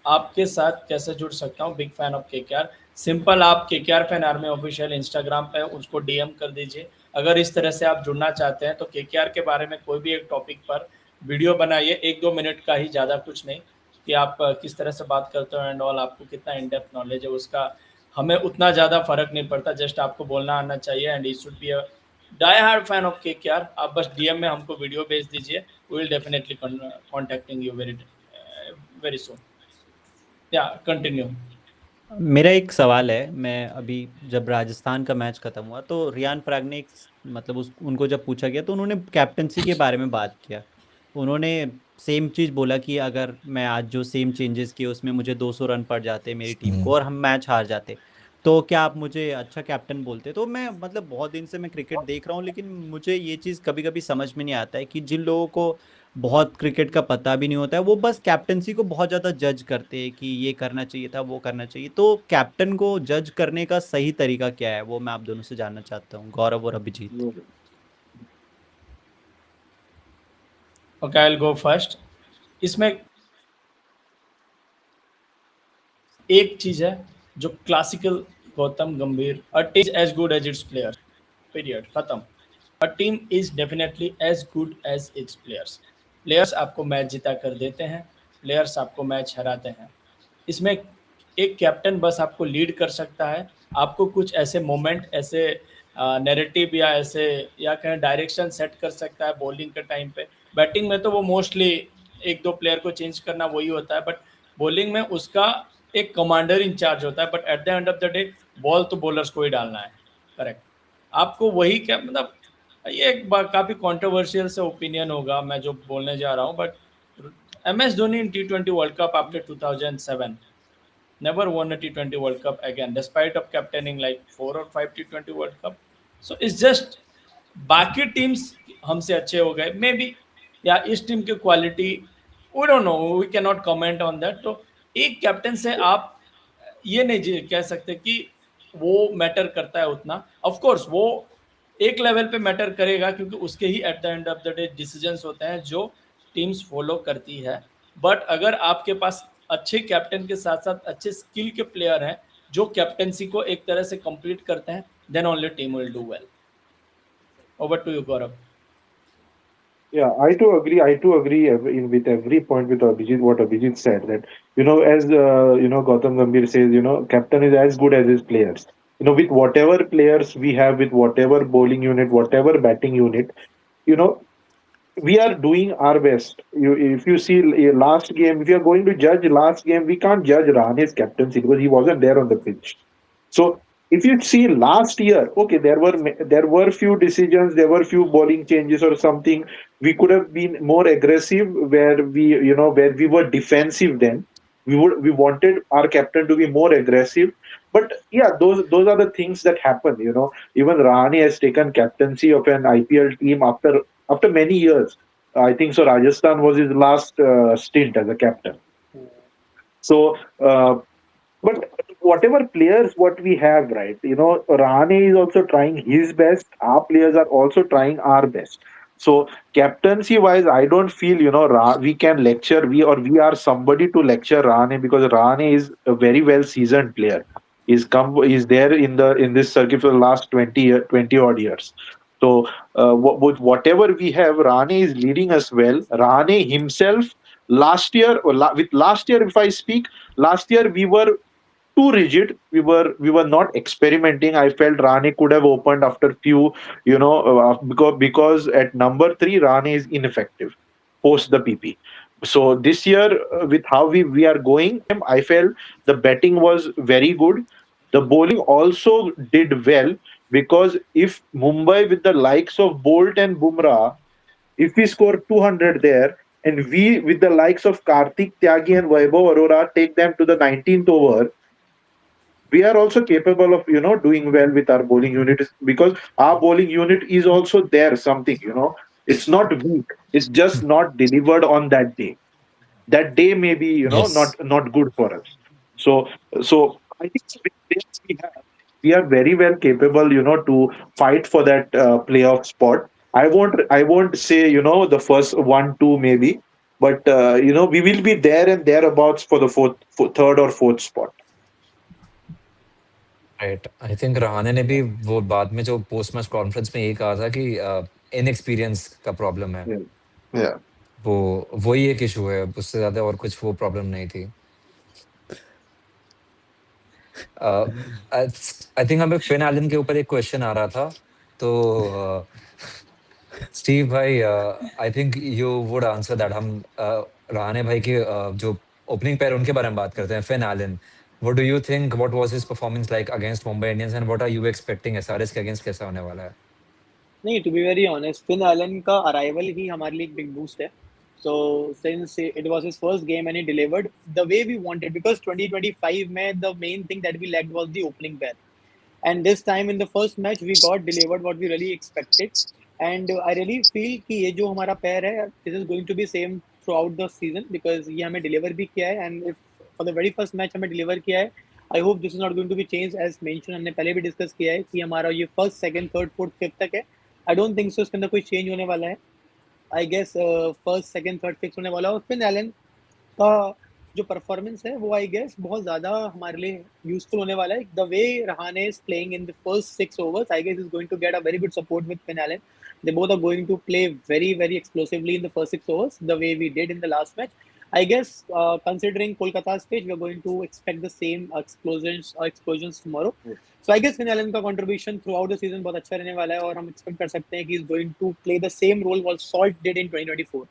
आपके साथ कैसे जुड़ सकता हूँ? Big fan of KKR. Simple, आप KKR fan army official Instagram पे उसको डीएम कर दीजिए। अगर इस तरह से आप जुड़ना चाहते हैं तो केकेआर के बारे में कोई भी एक टॉपिक पर वीडियो बनाइए, 1-2 मिनट का ही, ज़्यादा कुछ नहीं, कि आप किस तरह से बात करते हो एंड ऑल, आपको कितना इन डेप्थ नॉलेज है उसका। हमें उतना ज़्यादा फ़र्क नहीं पड़ता, जस्ट आपको बोलना आना चाहिए and it should be a die hard fan of KKR. आप बस डीएम में हमको वीडियो भेज दीजिए, we will definitely contacting you very very soon. या कंटिन्यू। मेरा एक सवाल है, मैं अभी जब राजस्थान का मैच खत्म हुआ तो रियान पराग ने मतलब उनको जब पूछा गया तो उन्होंने कैप्टनसी के बारे में बात किया। उन्होंने सेम चीज़ बोला कि अगर मैं आज जो सेम चेंजेस किए उसमें मुझे 200 रन पड़ जाते मेरी टीम को और हम मैच हार जाते, तो क्या आप मुझे अच्छा कैप्टन बोलते? तो मैं मतलब बहुत दिन से मैं क्रिकेट देख रहा हूँ, लेकिन मुझे ये चीज़ कभी कभी समझ में नहीं आता है कि जिन लोगों को बहुत क्रिकेट का पता भी नहीं होता है वो बस कैप्टनसी को बहुत ज़्यादा जज करते हैं कि ये करना चाहिए था, वो करना चाहिए। तो कैप्टन को जज करने का सही तरीका क्या है, वो मैं आप दोनों से जानना चाहता हूँ, गौरव और Abhijeet. Okay, I will go first. इसमें एक चीज़ है जो classical Gautam Gambhir, a team is as good as its player, period, खत्म। A team is definitely as good as its players. Players आपको मैच जिता कर देते हैं, प्लेयर्स आपको मैच हराते हैं। इसमें एक कैप्टन बस आपको लीड कर सकता है, आपको कुछ ऐसे मोमेंट, ऐसे नैरेटिव या ऐसे या कहें डायरेक्शन सेट कर सकता है बॉलिंग के टाइम पे। बैटिंग में तो वो मोस्टली 1-2 प्लेयर को चेंज करना वही होता है, बट बॉलिंग में उसका एक कमांडर इंचार्ज होता है। But at the end of the day ball तो बॉलर्स को ही डालना है, करेक्ट। आपको वही क्या मतलब, ये एक काफ़ी कॉन्ट्रोवर्शियल से ओपिनियन होगा मैं जो बोलने जा रहा हूँ, but MS Dhoni in T20 World Cup after 2007 never won a T20 World Cup again, despite of captaining like 4 or 5 T20 World Cup. So it's just बाकी टीम्स हमसे अच्छे हो गए मे बी, या इस टीम की quality, we don't know, we can not comment on that. तो एक कैप्टन से आप ये नहीं कह सकते कि वो मैटर करता है उतना। ऑफ कोर्स वो एक लेवल पे मैटर करेगा क्योंकि उसके ही at the end of the day decisions होते हैं जो टीम्स फॉलो करती है। बट अगर आपके पास अच्छे कैप्टन के साथ साथ अच्छे स्किल के प्लेयर हैं जो कैप्टनसी को एक तरह से कंप्लीट करते हैं, then only team will do well. Over to you Gaurav. Yeah, I too agree. With every point with Abhijit, what Abhijit said, that as Gautam Gambhir says, captain is as good as his players. With whatever players we have, with whatever bowling unit, whatever batting unit, you know, we are doing our best. If you see last game, if you are going to judge last game, we can't judge Rahane's captaincy because he wasn't there on the pitch. So if you see last year, okay, there were few decisions, there were few bowling changes or something. We could have been more aggressive where we were defensive then. We wanted our captain to be more aggressive. But yeah, those are the things that happen. Even Rahane has taken captaincy of an IPL team after many years. I think so. Rajasthan was his last stint as a captain. So, but whatever players what we have, right? Rahane is also trying his best. Our players are also trying our best. So captaincy wise, I don't feel we can lecture we are somebody to lecture Rahane, because Rahane is a very well seasoned player. He's there in this circuit for the last 20 odd years. So with whatever we have, Rahane is leading us well. Rahane himself last year, with last year, if I speak, last year we were too rigid. We were not experimenting. I felt Rahane could have opened after few, because at number 3 Rahane is ineffective post the PP. So this year, with how we are going, I felt the betting was very good. The bowling also did well, because if Mumbai with the likes of Bolt and Bumrah If we score 200 there, and we, with the likes of Karthik Tyagi and Vaibhav Arora, take them to the 19th over, we are also capable of doing well with our bowling unit, because our bowling unit is also there something, it's not weak, it's just not delivered on that day. That day may be Yes. not good for us. So I think with players we are very well capable to fight for that playoff spot. I won't say the first one two maybe, but we will be there and thereabouts for the third or fourth spot. Right. I think Rahane ने भी वो बाद में जो post match conference में यही कहा था कि इनएक्सपीरियंस का प्रॉब्लम है। Yeah. Yeah. वो वही एक इशू है, उससे ज्यादा और कुछ वो प्रॉब्लम नहीं थी। आई थिंक हमें फिन एलन के ऊपर एक क्वेश्चन आ रहा था, तो स्टीव भाई, आई think you would answer that. हम रहाणे भाई के जो ओपनिंग पेयर उनके बारे में बात करते हैं, Finn Allen. What do you think, what was his performance like against Mumbai Indians, and what are you expecting SRH के अगेंस्ट कैसा होने वाला है? नहीं, to be very honest, Finn Allen का अराइवल ही हमारे लिए एक बिग बूस्ट है. So since it was his first game and he delivered the way we wanted, because 2025 में the main thing that we lacked was the opening pair, and this time in the first match we got delivered what we really expected, and I really feel कि ये जो हमारा pair है, this is going to be same throughout the season, because ये हमें deliver भी किया है, and if for the very first match हमें deliver किया है, I hope this is not going to be changed. as mentioned, हमने पहले भी discuss किया है कि हमारा ये first, second, third, fourth, fifth तक है. I don't think so इसके अंदर कोई change होने वाला है. I guess first, second, third fix होने वाला है. और फिन एलन का जो परफॉर्मेंस है वो आई गेस बहुत ज़्यादा हमारे लिए यूजफुल होने वाला है. The way Rahane is playing in the first 6 overs, I guess is going to get a very good support with Finn Allen. They both are going to play very, very explosively in the first 6 overs, the way we did in the last match. I guess, considering Kolkata's pitch, we are going to expect the same explosions tomorrow. So I guess Finn Allen का contribution throughout the season बहुत अच्छा रहने वाला है, और हम expect कर सकते हैं कि he's going to play the same role what Salt did in 2024.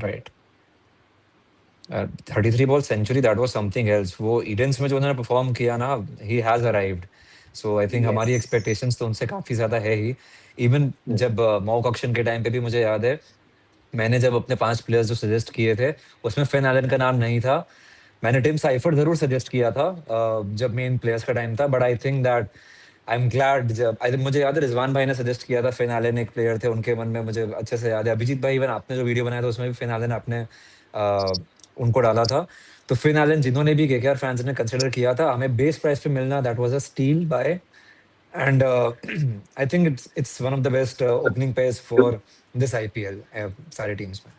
Right. 33 ball century, that was something else. वो ईडेंस में जो उन्होंने परफॉर्म किया ना, he has arrived. So I think हमारी Yes. एक्सपेक्टेशंस तो उनसे काफी ज्यादा है ही। इवन जब मॉक ऑक्शन के टाइम पे भी मुझे याद है, मैंने जब अपने 5 प्लेयर्स जो सजेस्ट किए थे, उसमें फिन एलन का नाम नहीं था। मैंने टिम साइफर्ट जरूर सजेस्ट किया था जब मेन प्लेयर्स का टाइम था, but I think that I am glad, जब आई थिंक मुझे याद है रिजवान भाई ने सजेस्ट किया था, फिन एलन एक प्लेयर थे उनके मन में, मुझे अच्छे से याद है। अभिजीत भाई, इवन आपने जो वीडियो बनाया था उसमें भी फिन एलन आपने उनको डाला था। तो फिन एलन जिन्होंने भी केकेआर फैंस ने कंसिडर किया था, हमें बेस प्राइस पे मिलना, that was a steal buy. And I think it's one of the best opening pairs for this IPL सारी टीम्स में।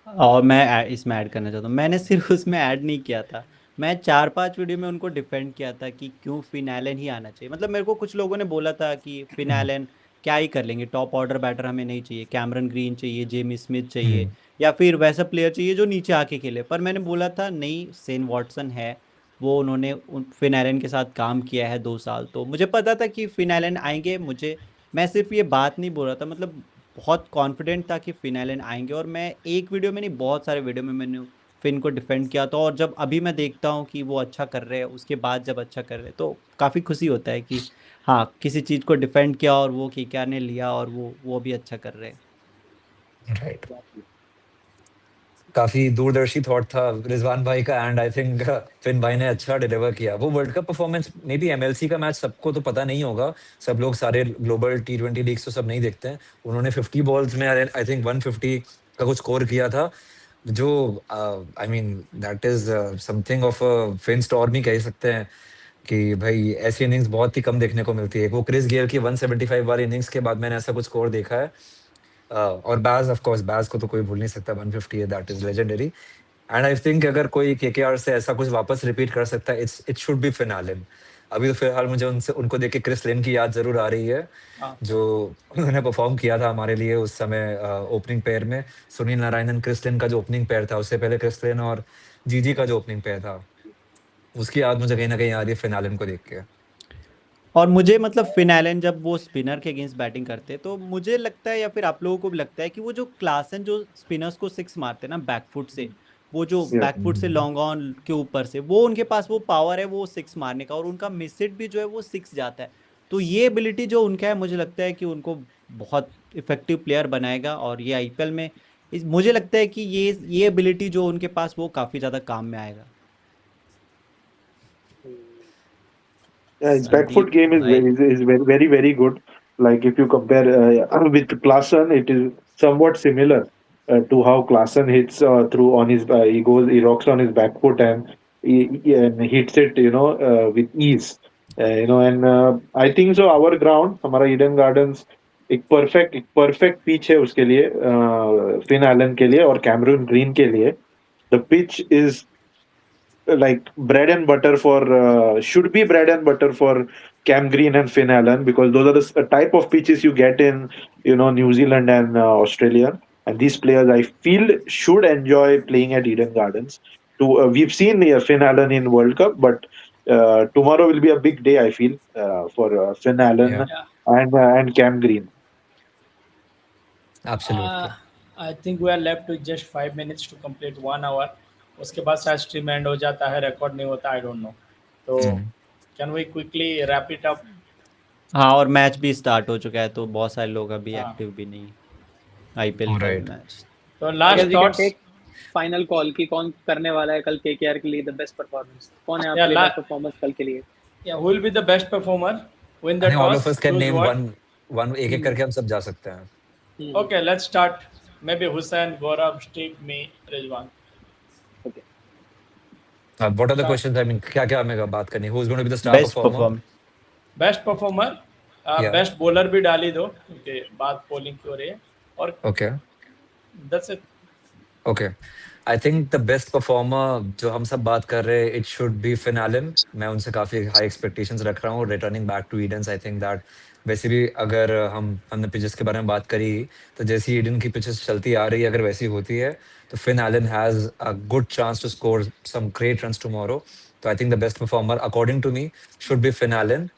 और मैं इसमें ऐड करना चाहता हूँ, मैंने सिर्फ उसमें ऐड नहीं किया था, मैं 4-5 वीडियो में उनको डिफेंड किया था कि क्यों फिन एलन ही आना चाहिए. मतलब मेरे को कुछ लोगों ने बोला था कि फिन एलन क्या ही कर लेंगे, टॉप ऑर्डर बैटर हमें नहीं चाहिए, कैमरन ग्रीन चाहिए, जेमी स्मिथ चाहिए, या फिर वैसा प्लेयर चाहिए जो नीचे आके खेले. पर मैंने बोला था नहीं, सेन वॉटसन है, वो उन्होंने फिन एलन के साथ काम किया है 2 साल, तो मुझे पता था कि फिन एलन आएंगे. मैं सिर्फ ये बात नहीं बोल रहा था, मतलब बहुत कॉन्फिडेंट था कि फिन एलन आएंगे, और मैं एक वीडियो में नहीं, बहुत सारे वीडियो में मैंने फिन को डिफेंड किया था. और जब अभी मैं देखता हूँ कि वो अच्छा कर रहे हैं, उसके बाद जब अच्छा कर रहे हैं, तो काफ़ी खुशी होता है कि हाँ, किसी चीज़ को डिफेंड किया और वो केकेआर ने लिया, और वो भी अच्छा कर रहे हैं. राइट। काफी दूरदर्शी थॉट था रिजवान भाई का, एंड आई थिंक फिन भाई ने अच्छा डिलीवर किया। वो world cup performance, may be MLC का मैच सबको तो पता नहीं होगा, सब लोग सारे ग्लोबल टी20 लीग्स तो सब नहीं देखते हैं। उन्होंने 50 बॉल्स में आई थिंक 150 का कुछ स्कोर किया था, जो I mean that is something of a Finn storm ही कह सकते हैं कि भाई ऐसी इनिंग्स बहुत ही कम देखने को मिलती है। वो क्रिस गेल की 175 वाली इनिंग्स के बाद मैंने ऐसा कुछ स्कोर देखा है। और बैज, ऑफ कोर्स बैज को तो कोई भूल नहीं सकता, 150 है, that is legendary. And I think अगर कोई केकेआर से ऐसा कुछ वापस रिपीट कर सकता है, it should B Finn Allen. अभी तो फिलहाल मुझे उनको देख के क्रिस लिन की याद जरूर आ रही है, हाँ. जो उन्होंने परफॉर्म किया था हमारे लिए उस समय ओपनिंग पेयर में। सुनील नारायणन क्रिस लिन का जो ओपनिंग पेयर था, उससे पहले क्रिस लिन और जीजी का जो ओपनिंग पेयर था, उसकी याद मुझे कहीं ना कहीं आ रही है फिन एलन को देख के। और मुझे मतलब फिन एलन जब वो स्पिनर के अगेंस्ट बैटिंग करते हैं, तो मुझे लगता है, या फिर आप लोगों को भी लगता है, कि वो जो क्लासन जो स्पिनर्स को 6 मारते हैं ना बैकफुट से, वो जो Yeah. बैकफुट से लॉन्ग ऑन के ऊपर से, वो उनके पास वो पावर है वो 6 मारने का, और उनका मिस हिट भी जो है वो 6 जाता है. तो ये एबिलिटी जो उनका है, मुझे लगता है कि उनको बहुत इफेक्टिव प्लेयर बनाएगा और ये आईपीएल में मुझे लगता है कि ये एबिलिटी जो उनके पास वो काफ़ी ज़्यादा काम में आएगा। Yeah, his back foot Sandeep game is भाई very good. Like if you compare with Klaasen, it is somewhat similar to how Klaasen hits through on his he rocks on his back foot and and hits it with ease. And I think so. Our ground, हमारा Eden Gardens एक perfect pitch है उसके लिए Finn Allen के लिए और Cameron Green के लिए. The pitch is like bread and butter for should be bread and butter for Cam Green and Finn Allen because those are the type of pitches you get in New Zealand and Australia, and these players I feel should enjoy playing at Eden Gardens. We've seen Finn Allen in World Cup, but tomorrow will be a big day I feel for Finn Allen Yeah, Yeah. and Cam Green. absolutely. I think we are left with just 5 minutes to complete 1 hour. उसके बाद शायद stream and हो जाता है, record नहीं होता, I don't know. तो can we quickly wrap it up? हाँ, और मैच भी स्टार्ट हो चुका है तो बहुत सारे लोग अभी हाँ. एक्टिव भी नहीं आईपीएल का Right. मैच। तो I last guess we can thoughts. take final call कि कौन करने वाला है कल केकेआर के लिए द बेस्ट परफॉर्मेंस, कौन है Yeah, आपके लिए बेस्ट परफॉर्मेंस कल के लिए? या who will be the best performer? Win I the think all of toss, us can choose name what? one एक करके हम सब जा सकते हैं. Okay, let's start. Maybe Hussain, Gaurav, Steve, me, Rizwan. Okay. What are the Start. questions? I mean, क्या हमें बात करनी? Who's going to be the star best performer? Perform best performer, Yeah. Best bowler भी डाली दो क्योंकि बात polling की हो रही है, और Okay. that's it. Okay. I think the best performer जो हम सब बात कर रहे हैं, it should be Finn Allen. मैं उनसे काफी high expectations रख रहा हूँ. Returning back to Edens, I think that वैसे भी अगर हमने पिचेस के बारे में बात करी, तो जैसी ईडन की पिचेस चलती आ रही है, अगर वैसी होती है, तो Finn Allen has a good chance to score some great runs tomorrow. So I think the best performer, according to me, should be Finn Allen.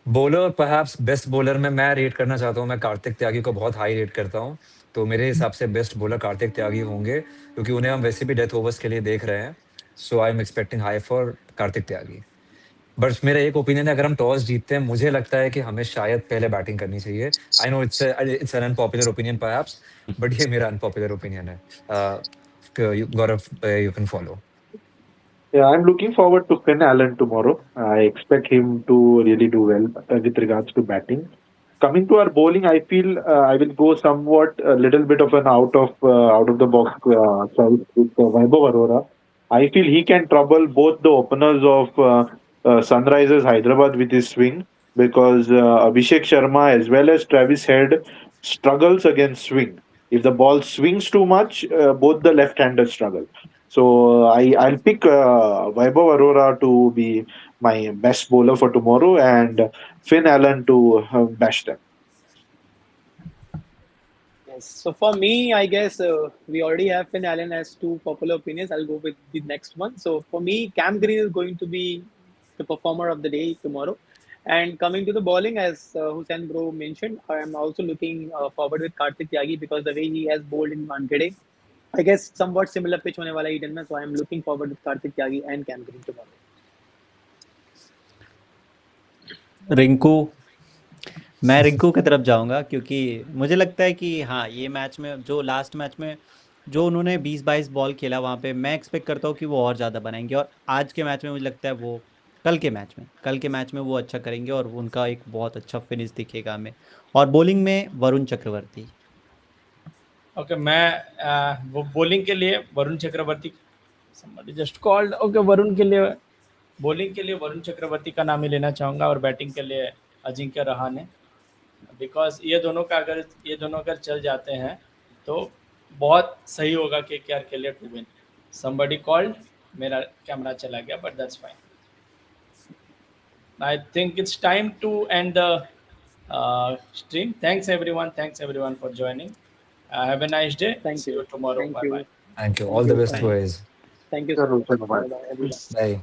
Bowler perhaps best bowler में मैं रेट करना चाहता हूँ, मैं कार्तिक त्यागी को बहुत हाई रेट करता हूँ. तो मेरे हिसाब से बेस्ट बॉलर कार्तिक त्यागी होंगे, क्योंकि उन्हें हम वैसे भी डेथ ओवर्स के लिए देख रहे हैं. So I am expecting high for Kartik Tyagi. But मेरा एक ओपिनियन है, अगर हम टॉस जीतते हैं, मुझे लगता है कि हमें शायद पहले बैटिंग करनी चाहिए. I know it's an unpopular opinion perhaps, but ये मेरा अनपॉपुलर ओपिनियन है. Gaurav, you can follow. Yeah, I'm looking forward to Finn Allen tomorrow. I expect him to really do well with regards to batting. Coming to our bowling, I feel I will go somewhat a little bit of an out of the box choice with Vaibhav Arora. I feel he can trouble both the openers of Sunrisers Hyderabad with his swing because Abhishek Sharma as well as Travis Head struggles against swing. If the ball swings too much, both the left-handers struggle. So I'll pick Vaibhav Arora to be my best bowler for tomorrow and Finn Allen to bash them. Yes. So for me, I guess we already have Finn Allen as two popular opinions. I'll go with the next one. So for me, Cam Green is going to be the performer of the day tomorrow. And coming to the bowling, as Hussain Bro mentioned, I am also looking forward with Kartik Tyagi because the way he has bowled in Wankhede, I guess somewhat similar pitch होने वाला है Eden में. So I am looking forward with Kartik Tyagi and Cam Green tomorrow. Rinku, मैं रिंकू की तरफ जाऊंगा क्योंकि मुझे लगता है कि हाँ, ये मैच में जो लास्ट मैच में जो उन्होंने 20-22 बॉल खेला, वहाँ पे मैं एक्सपेक्ट करता हूँ कि वो और ज़्यादा बनाएंगे, और आज के मैच में मुझे लगता है वो कल के मैच में वो अच्छा करेंगे और उनका एक बहुत अच्छा फिनिश दिखेगा हमें. और बॉलिंग में वरुण चक्रवर्ती. ओके, मैं वो बॉलिंग के लिए Varun Chakravarthy, somebody just called. Okay, Varun के लिए, बॉलिंग के लिए वरुण चक्रवर्ती का नाम ही लेना चाहूँगा और बैटिंग के लिए अजिंक्य रहाणे, बिकॉज ये दोनों अगर चल जाते हैं तो बहुत सही होगा केकेआर के लिए टू विन. somebody called, मेरा कैमरा चला गया, but that's fine. I think it's time to end the stream. Thanks everyone for joining. Have a nice day. Thank See you. you tomorrow. Thank Bye you. bye. Thank you. Thank All the you. best, Bye. boys. Thank you so much. Bye. Bye-bye, everyone. Bye.